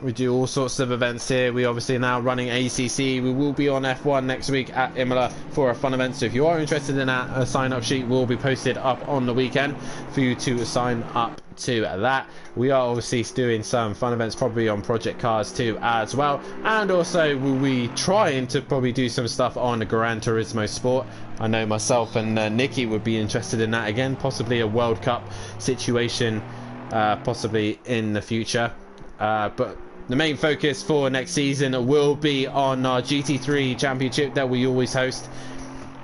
We do all sorts of events here. We obviously are now running ACC. We will be on F1 next week at Imola for a fun event. So if you are interested in that, a sign-up sheet will be posted up on the weekend for you to sign up to that. We are obviously doing some fun events probably on Project Cars too as well, and also we'll be trying to probably do some stuff on the Gran Turismo Sport. I know myself and Nikki would be interested in that again, possibly a World Cup situation possibly in the future, but the main focus for next season will be on our GT3 Championship that we always host.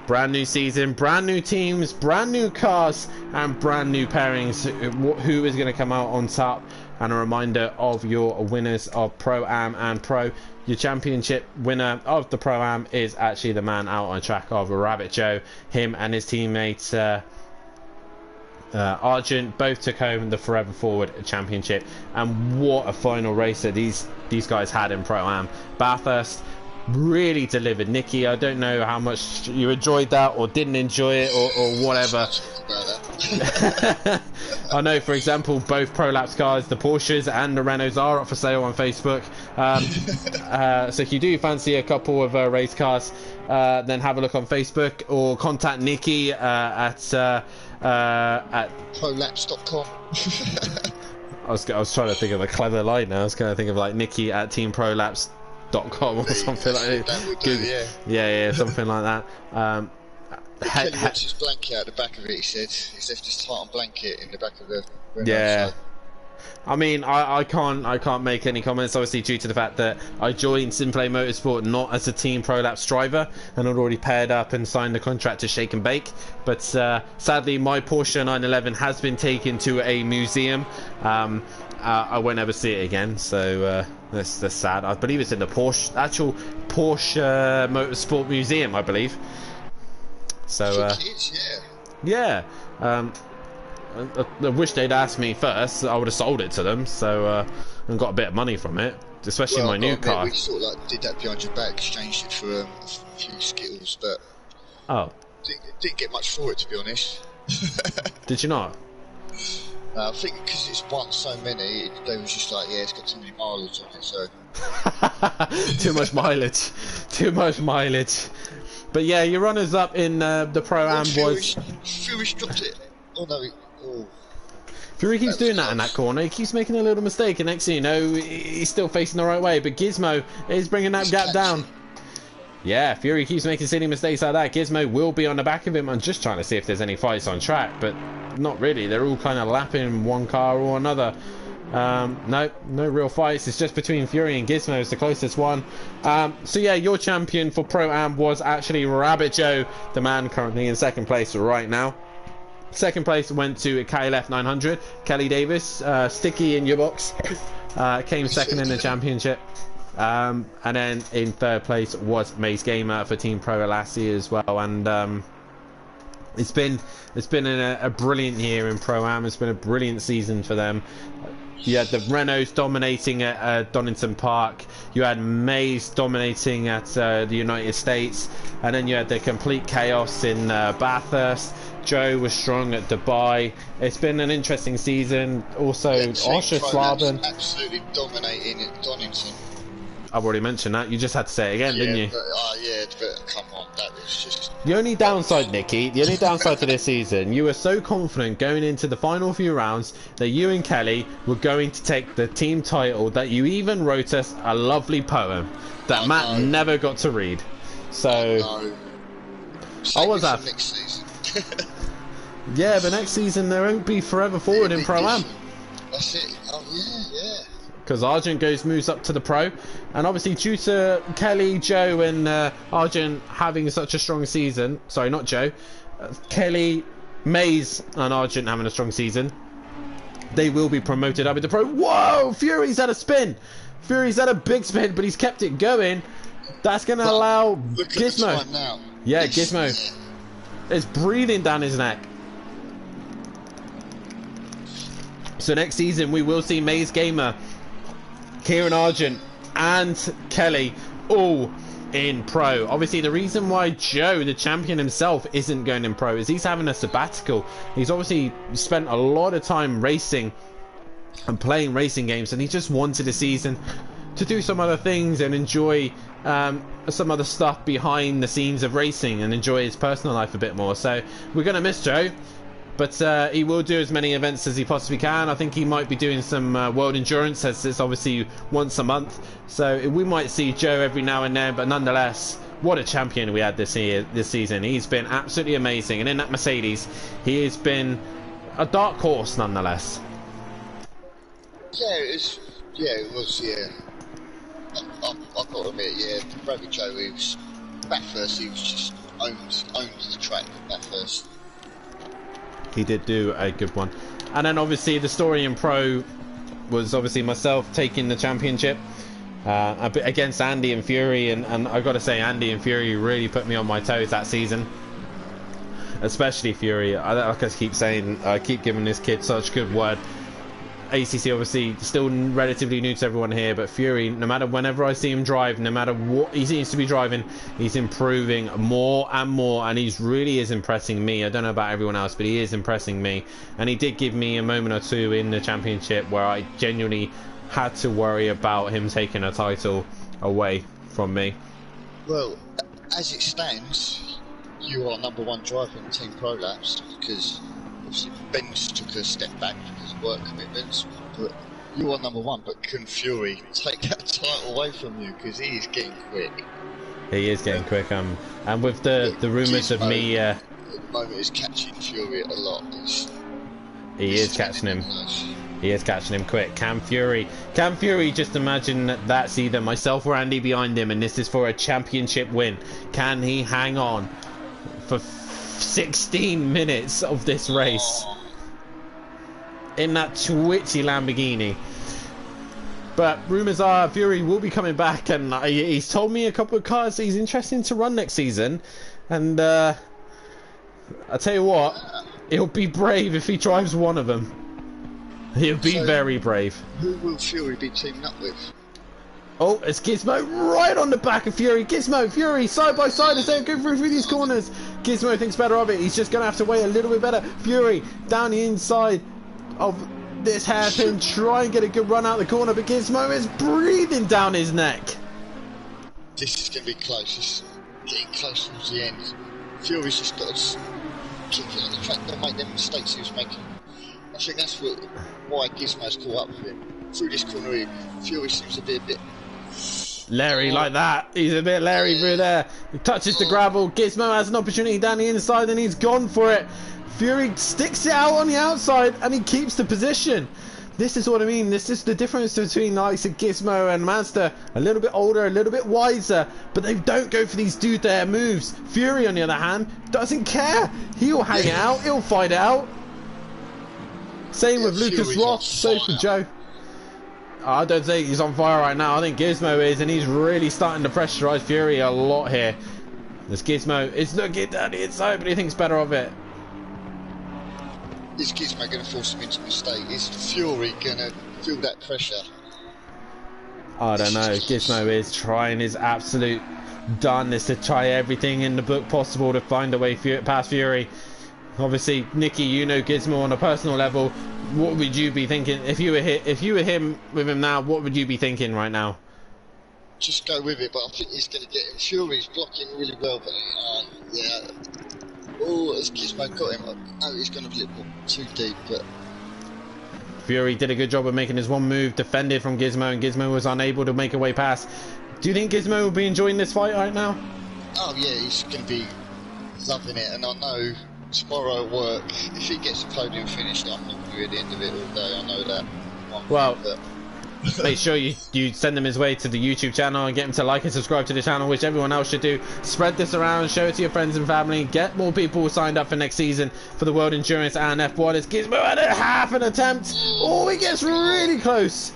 Brand new season, brand new teams, brand new cars, and brand new pairings. Who is going to come out on top? And a reminder of your winners of Pro-Am and Pro. Your championship winner of the Pro-Am is actually the man out on track of Rabbit Joe. Him and his teammates Argent both took home the Forever Forward Championship. And what a final race that these guys had in Pro-Am. Bathurst really delivered. Nikki, I don't know how much you enjoyed that or didn't enjoy it or whatever. I know, for example, both Prolapse cars, the Porsches and the Renaults, are up for sale on Facebook. So if you do fancy a couple of race cars, then have a look on Facebook or contact Nikki at at Prolaps.com. I was trying to think of a clever line now. I was going to think of like Nikki at teamprolaps.com or something like that. That would do, Yeah, something like that. Kelly wants his blanket out the back of it, he said. He's left his tartan blanket in the back of the Renault, Yeah. so. I mean, I can't make any comments, obviously, due to the fact that I joined Simplay Motorsport not as a Team Prolapse driver, and I'd already paired up and signed the contract to Shake and Bake. But sadly, my Porsche 911 has been taken to a museum. I won't ever see it again, so that's sad. I believe it's in the actual Porsche Motorsport Museum, I believe. So yeah. I wish they'd asked me first. I would have sold it to them, so and got a bit of money from it, especially my new car. We sort of like did that behind your back, exchanged it for a few Skittles, but didn't get much for it, to be honest. Did you not? I think because it's won so many, they was just like, yeah, it's got too many mileage on it, so. Too much mileage. But yeah, your runners up in the Pro-Am was... Fury's dropped it. Oh no, Fury keeps doing that in that corner. He keeps making a little mistake, and next thing you know, he's still facing the right way. But Gizmo is bringing that gap down. Yeah, Fury keeps making silly mistakes like that. Gizmo will be on the back of him. I'm just trying to see if there's any fights on track, but not really. They're all kind of lapping one car or another. No real fights. It's just between Fury and Gizmo is the closest one. So yeah, your champion for Pro-Am was actually Rabbit Joe, the man currently in second place right now. Second place went to KLF 900. Kelly Davis, sticky in your box, came second in the championship. And then in third place was Maze Gamer for Team Pro Lassie as well. And it's been a brilliant year in Pro-Am. It's been a brilliant season for them. You had the Renaults dominating at Donington Park. You had Maze dominating at the United States, and then you had the complete chaos in Bathurst. Joe was strong at Dubai. It's been an interesting season. Also, Osher Slaven absolutely dominating at Donington. I've already mentioned that. You just had to say it again, didn't you? But come on, that was just... The only downside, Nikki, the only downside to this season, you were so confident going into the final few rounds that you and Kelly were going to take the team title that you even wrote us a lovely poem that Matt never got to read. So... I was at... next season. Yeah, but next season there won't be forever forward in Pro-Am. That's it. Oh, yeah. Because Argent moves up to the Pro, and obviously due to Kelly, Joe and Argent having such a strong season, sorry, not Joe, Kelly, Maze and Argent having a strong season, they will be promoted up into Pro. Whoa, Fury's had a spin. Fury's had a big spin, but he's kept it going. That's going to allow Gizmo. Now. Yeah, Gizmo. It's breathing down his neck. So next season we will see Maze Gamer, Kieran Argent and Kelly all in Pro. Obviously the reason why Joe, the champion himself, isn't going in Pro is he's having a sabbatical. He's obviously spent a lot of time racing and playing racing games, and he just wanted a season to do some other things and enjoy some other stuff behind the scenes of racing and enjoy his personal life a bit more. So we're going to miss Joe, but he will do as many events as he possibly can. I think he might be doing some World Endurance, as it's obviously once a month, so we might see Joe every now and then. But nonetheless, what a champion we had this season. He's been absolutely amazing, and in that Mercedes he has been a dark horse nonetheless. It was. I've got to admit, Rabbit Joe, he was Bathurst, he was just owned the track at Bathurst. He did do a good one. And then obviously the story in Pro was obviously myself taking the championship against Andy and Fury, and I got to say Andy and Fury really put me on my toes that season, especially Fury. Like I keep saying, I keep giving this kid such good word. ACC obviously still relatively new to everyone here, but Fury, no matter whenever I see him drive, no matter what he seems to be driving, he's improving more and more, and he's really is impressing me. I don't know about everyone else, but he is impressing me. And he did give me a moment or two in the championship where I genuinely had to worry about him taking a title away from me. Well, as it stands, you are #1 driver in Team Prolapse, because Ben's took a step back because of work commitments, but you are number one. But can Fury take that title away from you because he is getting quick? He is getting quick. And with the rumours of me, at the moment is catching Fury a lot. he is catching him. He is catching him quick. Can Fury just imagine that that's either myself or Andy behind him, and this is for a championship win? Can he hang on for 16 minutes of this race in that twitchy Lamborghini? But rumours are Fury will be coming back, and he's told me a couple of cars he's interested to run next season. And I tell you what, he'll be brave if he drives one of them. He'll be very brave. Who will Fury be teaming up with? Oh, it's Gizmo right on the back of Fury. Gizmo, Fury, side by side as they go through these corners. Gizmo thinks better of it. He's just going to have to wait a little bit better. Fury down the inside of this hairpin, try and get a good run out the corner, but Gizmo is breathing down his neck. This is going to be close. It's getting close towards the end. Fury's just got to keep it on the track, don't make them mistakes he was making. I think that's why Gizmo's caught up with him. Through this corner here, Fury seems to be a bit Larry like that. He's a bit Larry through there. He touches the gravel. Gizmo has an opportunity down the inside and he's gone for it. Fury sticks it out on the outside and he keeps the position. This is what I mean. This is the difference between the likes of Gizmo and Mazda. A little bit older, a little bit wiser, but they don't go for these dude there moves. Fury, on the other hand, doesn't care. He'll hang it out. He'll fight it out. Same with Lucas Ross. So for Joe. I don't think he's on fire right now. I think Gizmo is, and he's really starting to pressurise Fury a lot here. This Gizmo is looking down the inside, but he thinks better of it. Is Gizmo going to force him into a mistake? Is Fury going to feel that pressure? I don't know. Gizmo is trying his absolute darndest to try everything in the book possible to find a way past Fury. Obviously, Nicky, you know Gizmo on a personal level. What would you be thinking if you were him with him now? What would you be thinking right now? Just go with it, but I think he's going to get him. Fury's blocking really well, but yeah. Oh, as Gizmo got him, I know he's going to be a little too deep, but Fury did a good job of making his one move, defended from Gizmo, and Gizmo was unable to make a way past. Do you think Gizmo will be enjoying this fight right now? Oh yeah, he's going to be loving it, and I know tomorrow at work, if he gets a podium finish, I'm not going to be at the end of it all day. I know that. Well, make sure you send him his way to the YouTube channel and get him to like and subscribe to the channel, which everyone else should do. Spread this around, show it to your friends and family, get more people signed up for next season for the World Endurance and F1. As Gizmo had a half an attempt. Oh, he gets really close.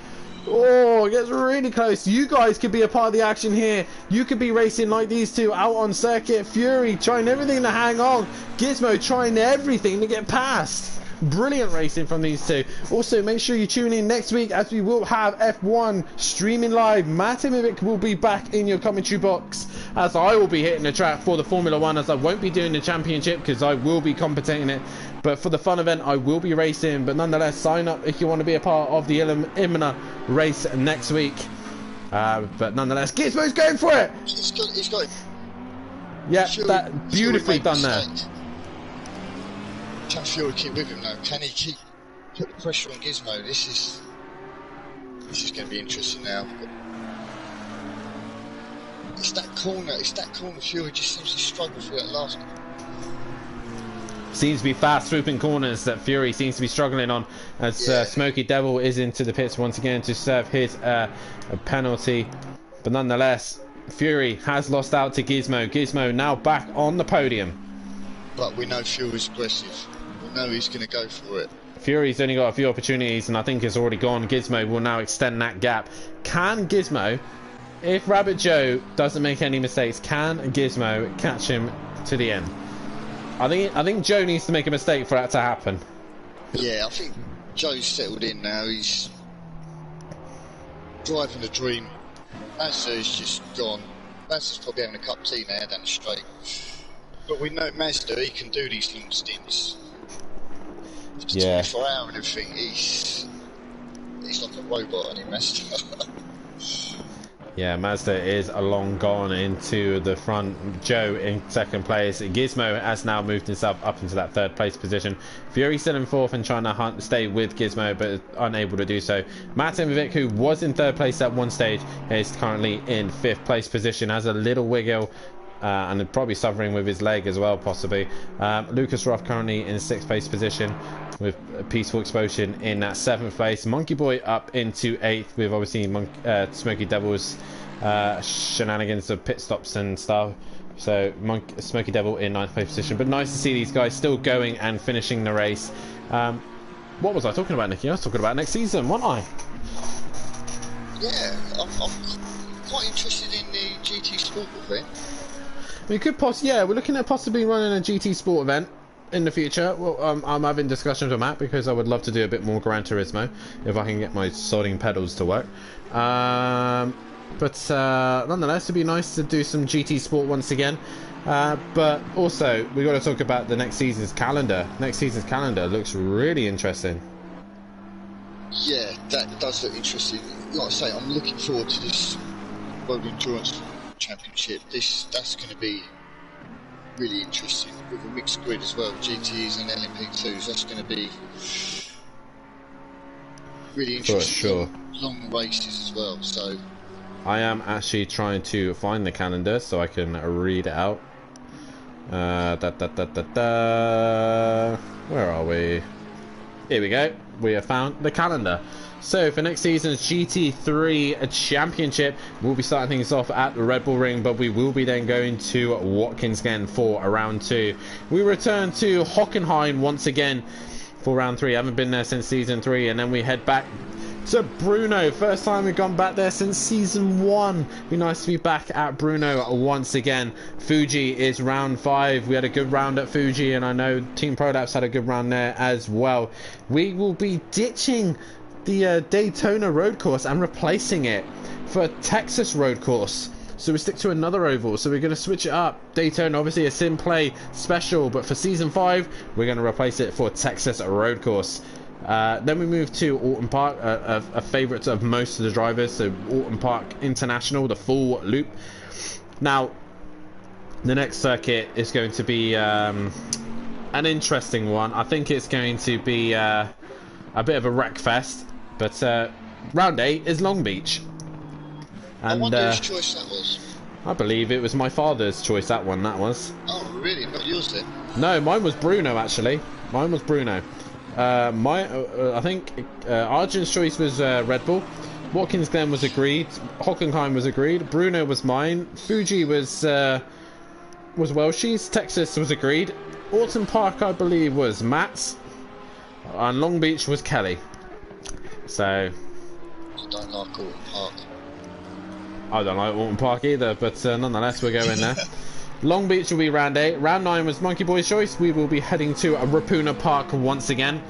Oh, it gets really close. You guys could be a part of the action here. You could be racing like these two out on circuit. Fury trying everything to hang on. Gizmo trying everything to get past. Brilliant racing from these two. Also, make sure you tune in next week as we will have F1 streaming live. Matt Imovic will be back in your commentary box as I will be hitting the track for the Formula 1, as I won't be doing the championship because I will be commentating it. But for the fun event, I will be racing. But nonetheless, sign up if you want to be a part of the Imola race next week. But nonetheless, Gizmo's going for it. He's got it. Yeah, that beautifully done there. Can Fury keep with him though? Can he put the pressure on Gizmo? This is going to be interesting now. It's that corner. Fury just seems to struggle for that last. Seems to be fast swooping corners that Fury seems to be struggling on, as Smokey Devil is into the pits once again to serve his penalty. But nonetheless, Fury has lost out to Gizmo. Gizmo now back on the podium. But we know Fury's aggressive. We know he's going to go for it. Fury's only got a few opportunities and I think it's already gone. Gizmo will now extend that gap. Can Gizmo, if Rabbit Joe doesn't make any mistakes, can Gizmo catch him to the end? I think Joe needs to make a mistake for that to happen. Yeah, I think Joe's settled in now. He's driving the dream. Mazda's just gone. Mazda's probably having a cup of tea now down the straight. But we know Mazda, he can do these long stints. Yeah. 24 hours and everything. He's like a robot, and he Mazda. Yeah, Mazda is long gone into the front. Joe in second place. Gizmo has now moved himself up into that third place position. Fury still in fourth and trying to stay with Gizmo, but unable to do so. Matt Imovic, who was in third place at one stage, is currently in fifth place position. Has a little wiggle. And probably suffering with his leg as well, possibly. Lucas Ruff currently in sixth place position with a Peaceful Explosion in that seventh place. Monkey Boy up into eighth with obviously Smoky Devil's shenanigans of pit stops and stuff. So Smoky Devil in ninth place position. But nice to see these guys still going and finishing the race. What was I talking about, Nicky? I was talking about next season, wasn't I? Yeah, I'm quite interested in the GT Sport event. We could we're looking at possibly running a GT Sport event in the future. Well, I'm having discussions with Matt because I would love to do a bit more Gran Turismo if I can get my soldering pedals to work. But nonetheless, it'd be nice to do some GT Sport once again. But also, we got to talk about the next season's calendar. Next season's calendar looks really interesting. Yeah, that does look interesting. Like I say, I'm looking forward to this World Endurance Championship. That's going to be really interesting with a mixed grid as well, GTs and LMP2s. That's going to be really interesting. For sure. Long races as well. So I am actually trying to find the calendar so I can read it out. Where are we? Here we go. We have found the calendar. So for next season's GT3 Championship, we'll be starting things off at the Red Bull Ring, but we will be then going to Watkins Glen for round 2. We return to Hockenheim once again for round 3. Haven't been there since season 3, and then we head back to Bruno. First time we've gone back there since season 1. Be nice to be back at Bruno once again. Fuji is round 5. We had a good round at Fuji, and I know Team Prolapse had a good round there as well. We will be ditching the Daytona road course and replacing it for a Texas road course. So we stick to another oval. So we're going to switch it up. Daytona, obviously a Simplay special, but for season 5, we're going to replace it for Texas road course. Then we move to Alton Park, a favourite of most of the drivers. So Alton Park International, the full loop. Now, the next circuit is going to be an interesting one. I think it's going to be a bit of a wreck fest. But round 8 is Long Beach. And, I wonder whose choice that was. I believe it was my father's choice, that one, that was. Oh, really? Not yours then? No, mine was Bruno, actually. Mine was Bruno. I think Argent's choice was Red Bull. Watkins Glen was agreed. Hockenheim was agreed. Bruno was mine. Fuji was Welsh's. Texas was agreed. Alton Park, I believe, was Matt's. And Long Beach was Kelly. So I don't like Alton Park. I don't like Alton Park either, but nonetheless we're going there. Long Beach will be round 8. Round 9 was Monkey Boy's choice. We will be heading to Rapuna Park once again.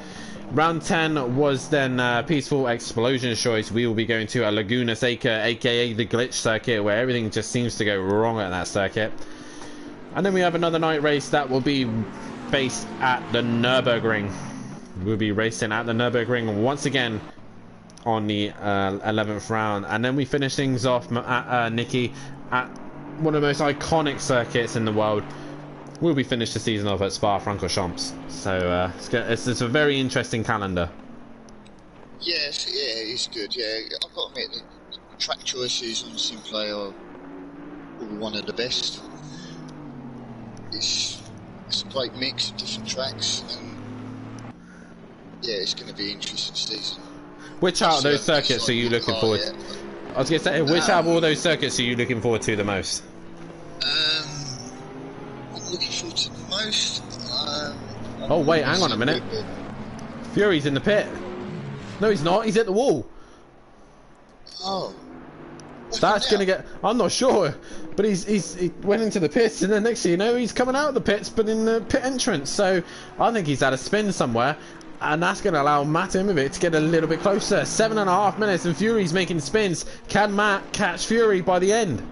Round 10 was then Peaceful Explosion's choice. We will be going to a Laguna Seca, aka the glitch circuit, where everything just seems to go wrong at that circuit. And then we have another night race that will be based at the Nürburgring. We'll be racing at the Nürburgring once again on the 11th round, and then we finish things off at Nicky at one of the most iconic circuits in the world. We'll be finished the season off at Spa-Francorchamps. So it's a very interesting calendar. Yes, yeah, it's good. Yeah, I've got to admit the track choices on Simplay are one of the best. It's a great mix of different tracks, and yeah, it's going to be an interesting season. Which out of those circuits are you looking forward to? I was going to say, which out of all those circuits are you looking forward to the most? I'm looking forward to the most. Oh, wait, hang on a minute. Fury's in the pit. No, he's not. He's at the wall. Oh. That's going to get... I'm not sure. But he went into the pits, and then next thing you know, he's coming out of the pits, but in the pit entrance. So I think he's had a spin somewhere. And that's going to allow Matt Imovic to get a little bit closer. 7.5 minutes and Fury's making spins. Can Matt catch Fury by the end?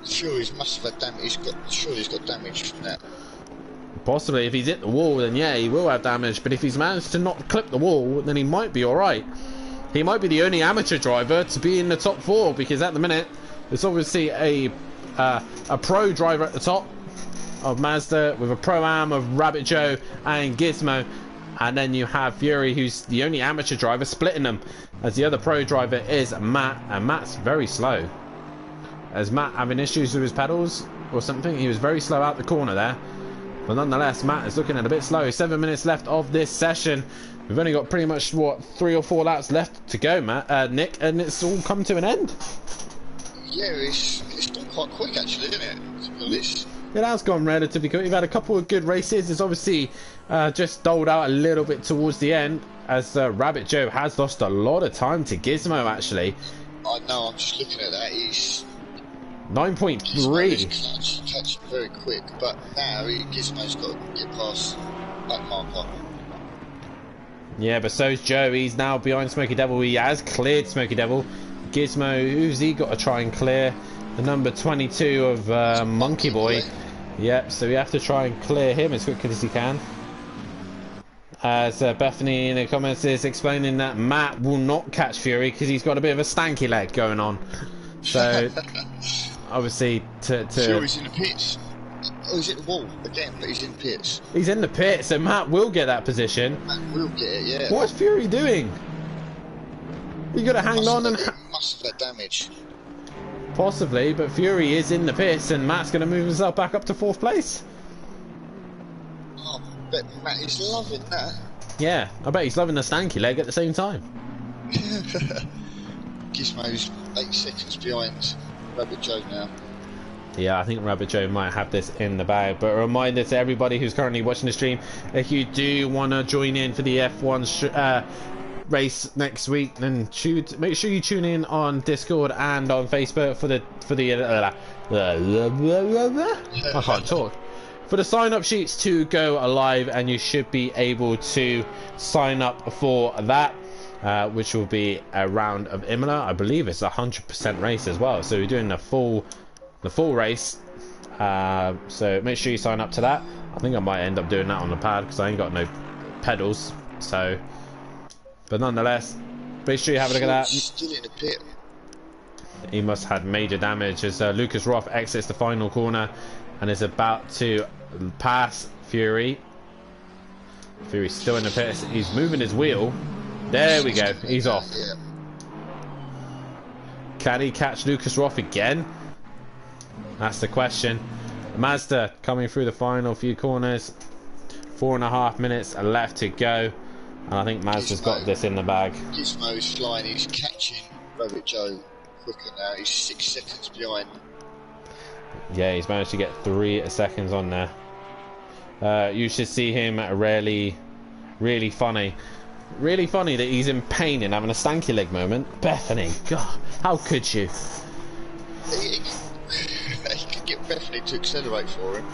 Fury's must have had damage. He's got damage from that. Possibly. If he's hit the wall, then yeah, he will have damage. But if he's managed to not clip the wall, then he might be alright. he might be the only amateur driver to be in the top 4, because at the minute there's obviously a pro driver at the top of Mazda with a pro-am of Rabbit Joe and Gizmo, and then you have Fury, who's the only amateur driver, splitting them, as the other pro driver is Matt, and Matt's very slow. Is Matt having issues with his pedals or something? He was very slow out the corner there, but nonetheless Matt is looking at a bit slow. 7 minutes left of this session. We've only got pretty much, what, 3 or 4 laps left to go, Nick, and it's all come to an end. Yeah, it's gone quite quick actually, isn't it? To be honest. It has gone relatively quick. We've had a couple of good races. It's obviously just doled out a little bit towards the end, as Rabbit Joe has lost a lot of time to Gizmo, actually. I know, I'm just looking at that. He's 9.3. Catching very quick, but now Gizmo's got to get past that marker. Yeah, but so's Joe. He's now behind Smoky Devil. He has cleared Smoky Devil. Gizmo, who's he got to try and clear? The number 22 of Monkey Boy. Yep, so we have to try and clear him as quickly as he can. As Bethany in the comments is explaining that Matt will not catch Fury because he's got a bit of a stanky leg going on. So, obviously, Fury's in the pits. Oh, he's at the wall again, but he's in the pits. He's in the pit, so Matt will get that position. Matt will get it, yeah. What's Fury doing? You got to hang on and... Must have had damage. Possibly, but Fury is in the pits, and Matt's going to move himself back up to 4th place. Oh, I bet Matt is loving that. Yeah, I bet he's loving the stanky leg at the same time. Gizmo's 8 seconds behind Rabbit Joe now. Yeah, I think Rabbit Joe might have this in the bag. But a reminder to everybody who's currently watching the stream, if you do want to join in for the F1 race next week, then make sure you tune in on Discord and on Facebook for the I can't talk. For the sign up sheets to go live, and you should be able to sign up for that, which will be a round of Imola. I believe it's 100% race as well, so we're doing the full race. So make sure you sign up to that. I think I might end up doing that on the pad because I ain't got no pedals. So, but nonetheless, make sure you have a look at that. Still in the pit. He must have had major damage as Lucas Roth exits the final corner and is about to pass Fury. Fury's still in the pit. He's moving his wheel. There we go. He's off. Yeah. Can he catch Lucas Roth again? That's the question. Mazda coming through the final few corners. 4.5 minutes left to go. And I think Mazda's got this in the bag. Gizmo's flying. He's catching Rabbit Joe quicker now. He's 6 seconds behind. Yeah, he's managed to get 3 seconds on there. You should see him really funny. Really funny that he's in pain and having a stanky leg moment. Bethany, God, how could you? He could get Bethany to accelerate for him.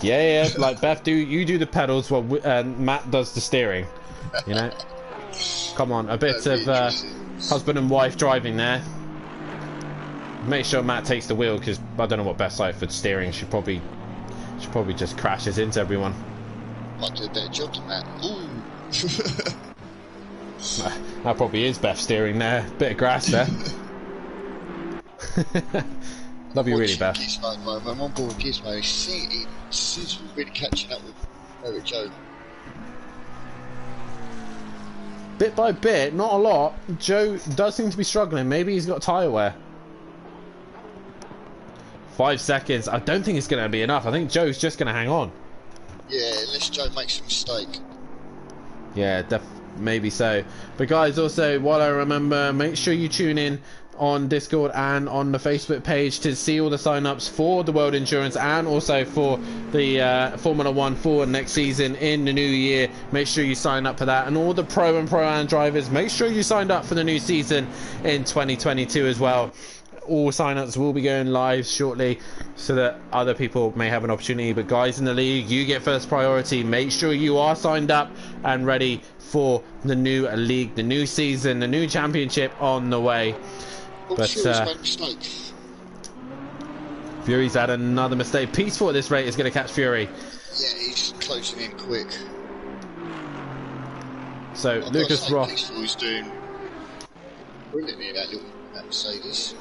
Yeah, like Beth, you do the pedals while Matt does the steering. You know, come on, a bit of husband and wife driving there. Make sure Matt takes the wheel because I don't know what Beth's like for steering. She probably just crashes into everyone. Might do a better job than that. Ooh. That probably is Beth steering there. Bit of grass there. Love you really, Beth. Gizmo, I'm on board with Gizmo. He seems to be really catching up with Rabbit Joe. Bit by bit, not a lot. Joe does seem to be struggling. Maybe he's got tyre wear. 5 seconds. I don't think it's going to be enough. I think Joe's just going to hang on. Yeah, unless Joe makes a mistake. Yeah, maybe so. But guys, also, while I remember, make sure you tune in on Discord and on the Facebook page to see all the sign-ups for the World Endurance and also for the Formula 1 for next season in the new year. Make sure you sign up for that. And all the Pro and Pro-Am drivers, make sure you signed up for the new season in 2022 as well. All sign-ups will be going live shortly so that other people may have an opportunity. But guys in the league, you get first priority. Make sure you are signed up and ready for the new league, the new season, the new championship on the way. But Fury's made a mistake. Fury's had another mistake. Peaceful at this rate is going to catch Fury. Yeah, he's closing in quick. So Lucas Roth. Peaceful is doing brilliantly, that Mercedes.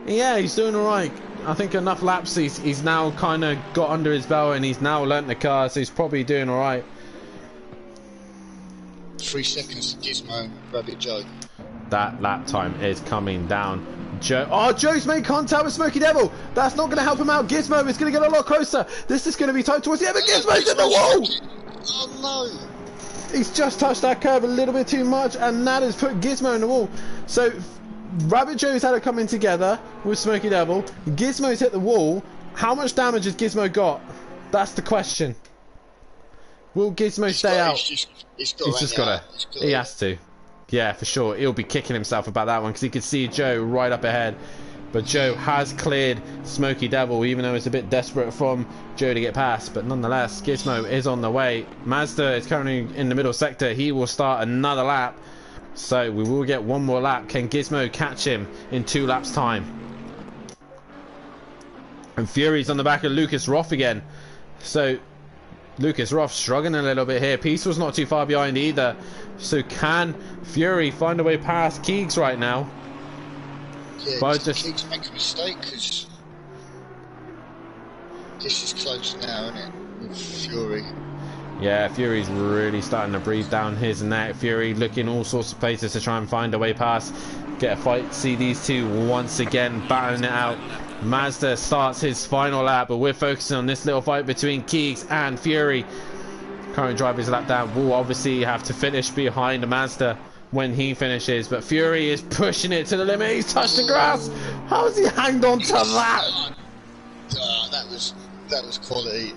Yeah, he's doing alright. I think enough laps he's now kind of got under his belt and he's now learnt the car, so he's probably doing alright. 3 seconds to Gizmo and Rabbit Joe. That lap time is coming down. Joe's made contact with Smokey Devil. That's not going to help him out. Gizmo is going to get a lot closer. This is going to be tight towards the end, but Gizmo's in the wall! Oh no! He's just touched that curb a little bit too much, and that has put Gizmo in the wall. So Rabbit Joe's had it coming together with Smokey Devil. Gizmo's hit the wall. How much damage has Gizmo got? That's the question. Will Gizmo stay out? He's just got to. He has to. Yeah, for sure. He'll be kicking himself about that one because he could see Joe right up ahead. But Joe has cleared Smokey Devil, even though it's a bit desperate from Joe to get past. But nonetheless, Gizmo is on the way. Mazda is currently in the middle sector. He will start another lap. So we will get one more lap. Can Gizmo catch him in 2 laps time? And Fury's on the back of Lucas Roth again. So Lucas Roth struggling a little bit here. Peaceful's not too far behind either. So can Fury find a way past Keegs right now? Yeah, Keegs make a mistake because this is close now, isn't it? With Fury. Yeah, Fury's really starting to breathe down his neck. Fury looking all sorts of places to try and find a way past, get a fight. See these two once again battling it out. Mazda starts his final lap, but we're focusing on this little fight between Keegs and Fury. Current driver's lap down will obviously have to finish behind Mazda when he finishes, but Fury is pushing it to the limit. He's touched the grass. How has he hanged on to that? That was quality.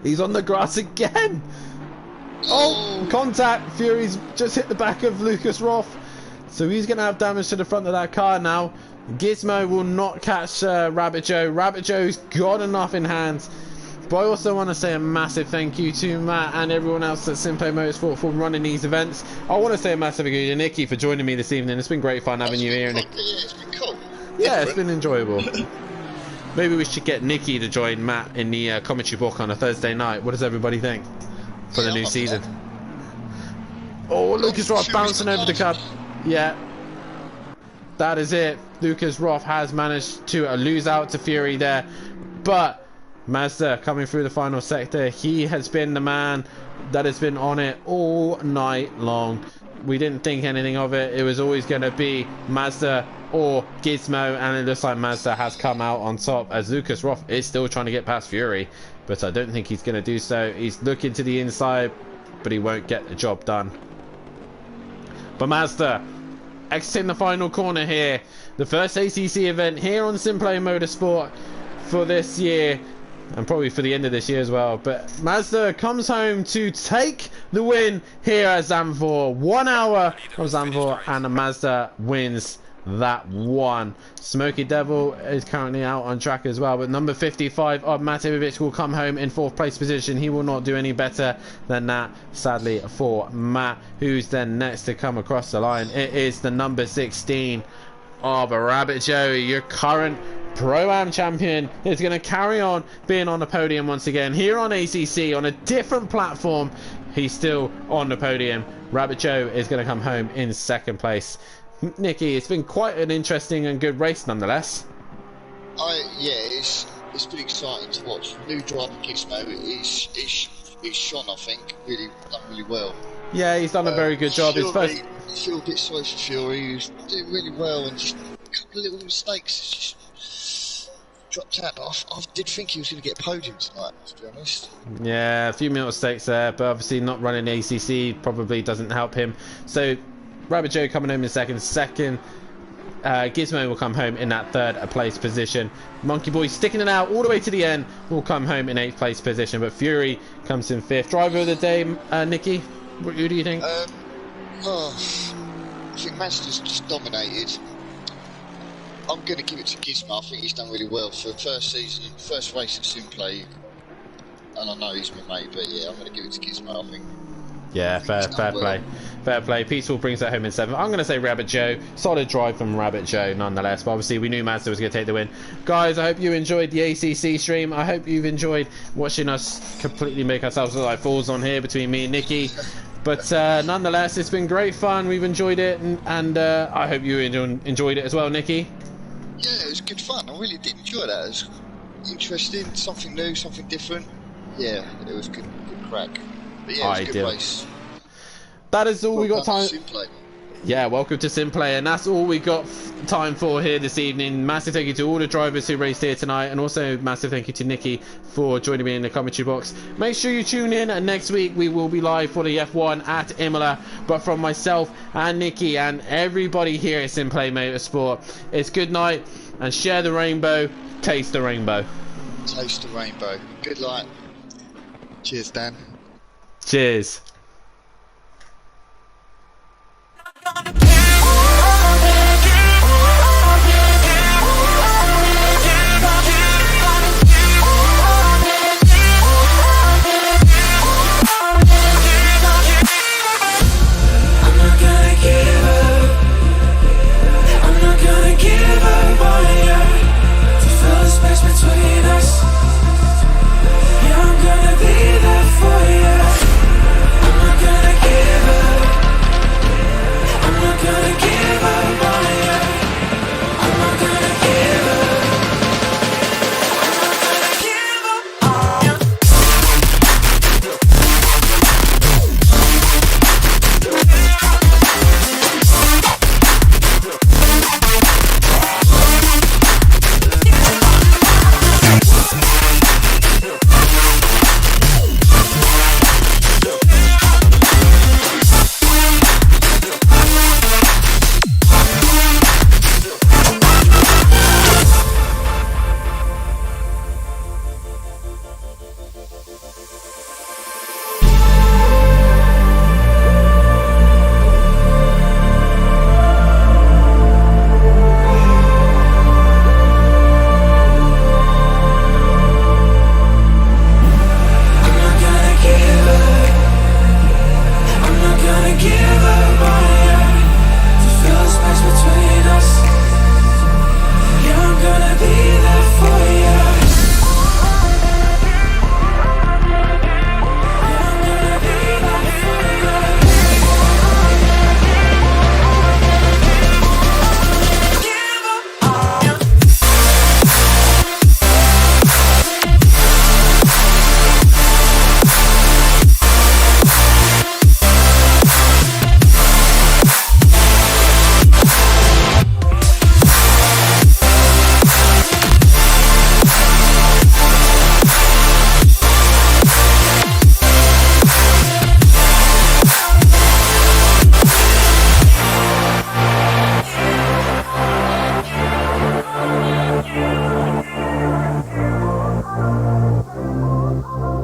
He's on the grass again. Oh, contact. Fury's just hit the back of Lucas Roth, so he's going to have damage to the front of that car now. Gizmo will not catch Rabbit Joe. Rabbit Joe's got enough in hand. But I also want to say a massive thank you to Matt and everyone else at Simplay Motorsport for running these events. I want to say a massive thank you to Nikki for joining me this evening. It's been great fun having you here. Yeah, it's been cool. Yeah, it's been enjoyable. Maybe we should get Nikki to join Matt in the commentary book on a Thursday night. What does everybody think for the new season? Oh, Lucas Roth bouncing over the curb. Yeah. That is it. Lucas Roth has managed to lose out to Fury there. But Mazda coming through the final sector. He has been the man that has been on it all night long. We didn't think anything of it. It was always going to be Mazda or Gizmo, and it looks like Mazda has come out on top as Lucas Roth is still trying to get past Fury, but I don't think he's going to do so. He's looking to the inside, but he won't get the job done. But Mazda exiting the final corner here. The first ACC event here on Simplay Motorsport for this year, and probably for the end of this year as well. But Mazda comes home to take the win here at Zandvoort. 1 hour of Zandvoort, and Mazda wins that one. Smokey Devil is currently out on track as well, but number 55 of Matijevic will come home in 4th place position. He will not do any better than that, sadly, for Matt, who's then next to come across the line. It is the number 16 of Rabbit Joe, your current Pro-Am champion, is going to carry on being on the podium once again here on ACC on a different platform. He's still on the podium. Rabbit Joe is going to come home in 2nd place. Nicky, it's been quite an interesting and good race nonetheless. Yeah, it's been exciting to watch. New driver Gizmo, he's shone, I think, done really well. Yeah, he's done a very good job. Fury, His first... I feel a bit sorry for Fury, who's doing really well, and just a couple of little mistakes just dropped out. But I did think he was going to get a podium tonight, to be honest. Yeah, a few mistakes there, but obviously not running the ACC probably doesn't help him. So Rabbit Joe coming home in second. Gizmo will come home in that 3rd place position. Monkey Boy sticking it out all the way to the end will come home in 8th place position, but Fury comes in 5th. Driver of the day, Nicky, who do you think? I think Mazda's just dominated. I'm going to give it to Gizmo. I think he's done really well for the first season, first race at Simplay, and I know he's my mate, but yeah, I'm going to give it to Gizmo, I think. Yeah, fair play. Fair play. Peaceful brings that home in 7th. I'm going to say Rabbit Joe. Solid drive from Rabbit Joe nonetheless. But obviously we knew Mazda was going to take the win. Guys, I hope you enjoyed the ACC stream. I hope you've enjoyed watching us completely make ourselves look like fools on here between me and Nicky. But nonetheless, it's been great fun. We've enjoyed it, and I hope you enjoyed it as well, Nicky. Yeah, it was good fun. I really did enjoy that. It was interesting, something new, something different. Yeah, it was good crack. But yeah, it was a good race. That is all we got time. Simplay. Yeah, welcome to Simplay, and that's all we got time for here this evening. Massive thank you to all the drivers who raced here tonight, and also massive thank you to Nicky for joining me in the commentary box. Make sure you tune in, and next week we will be live for the F1 at Imola. But from myself and Nicky and everybody here at Simplay Motorsport, it's good night, and share the rainbow, taste the rainbow. Taste the rainbow. Good night. Cheers, Dan. Cheers.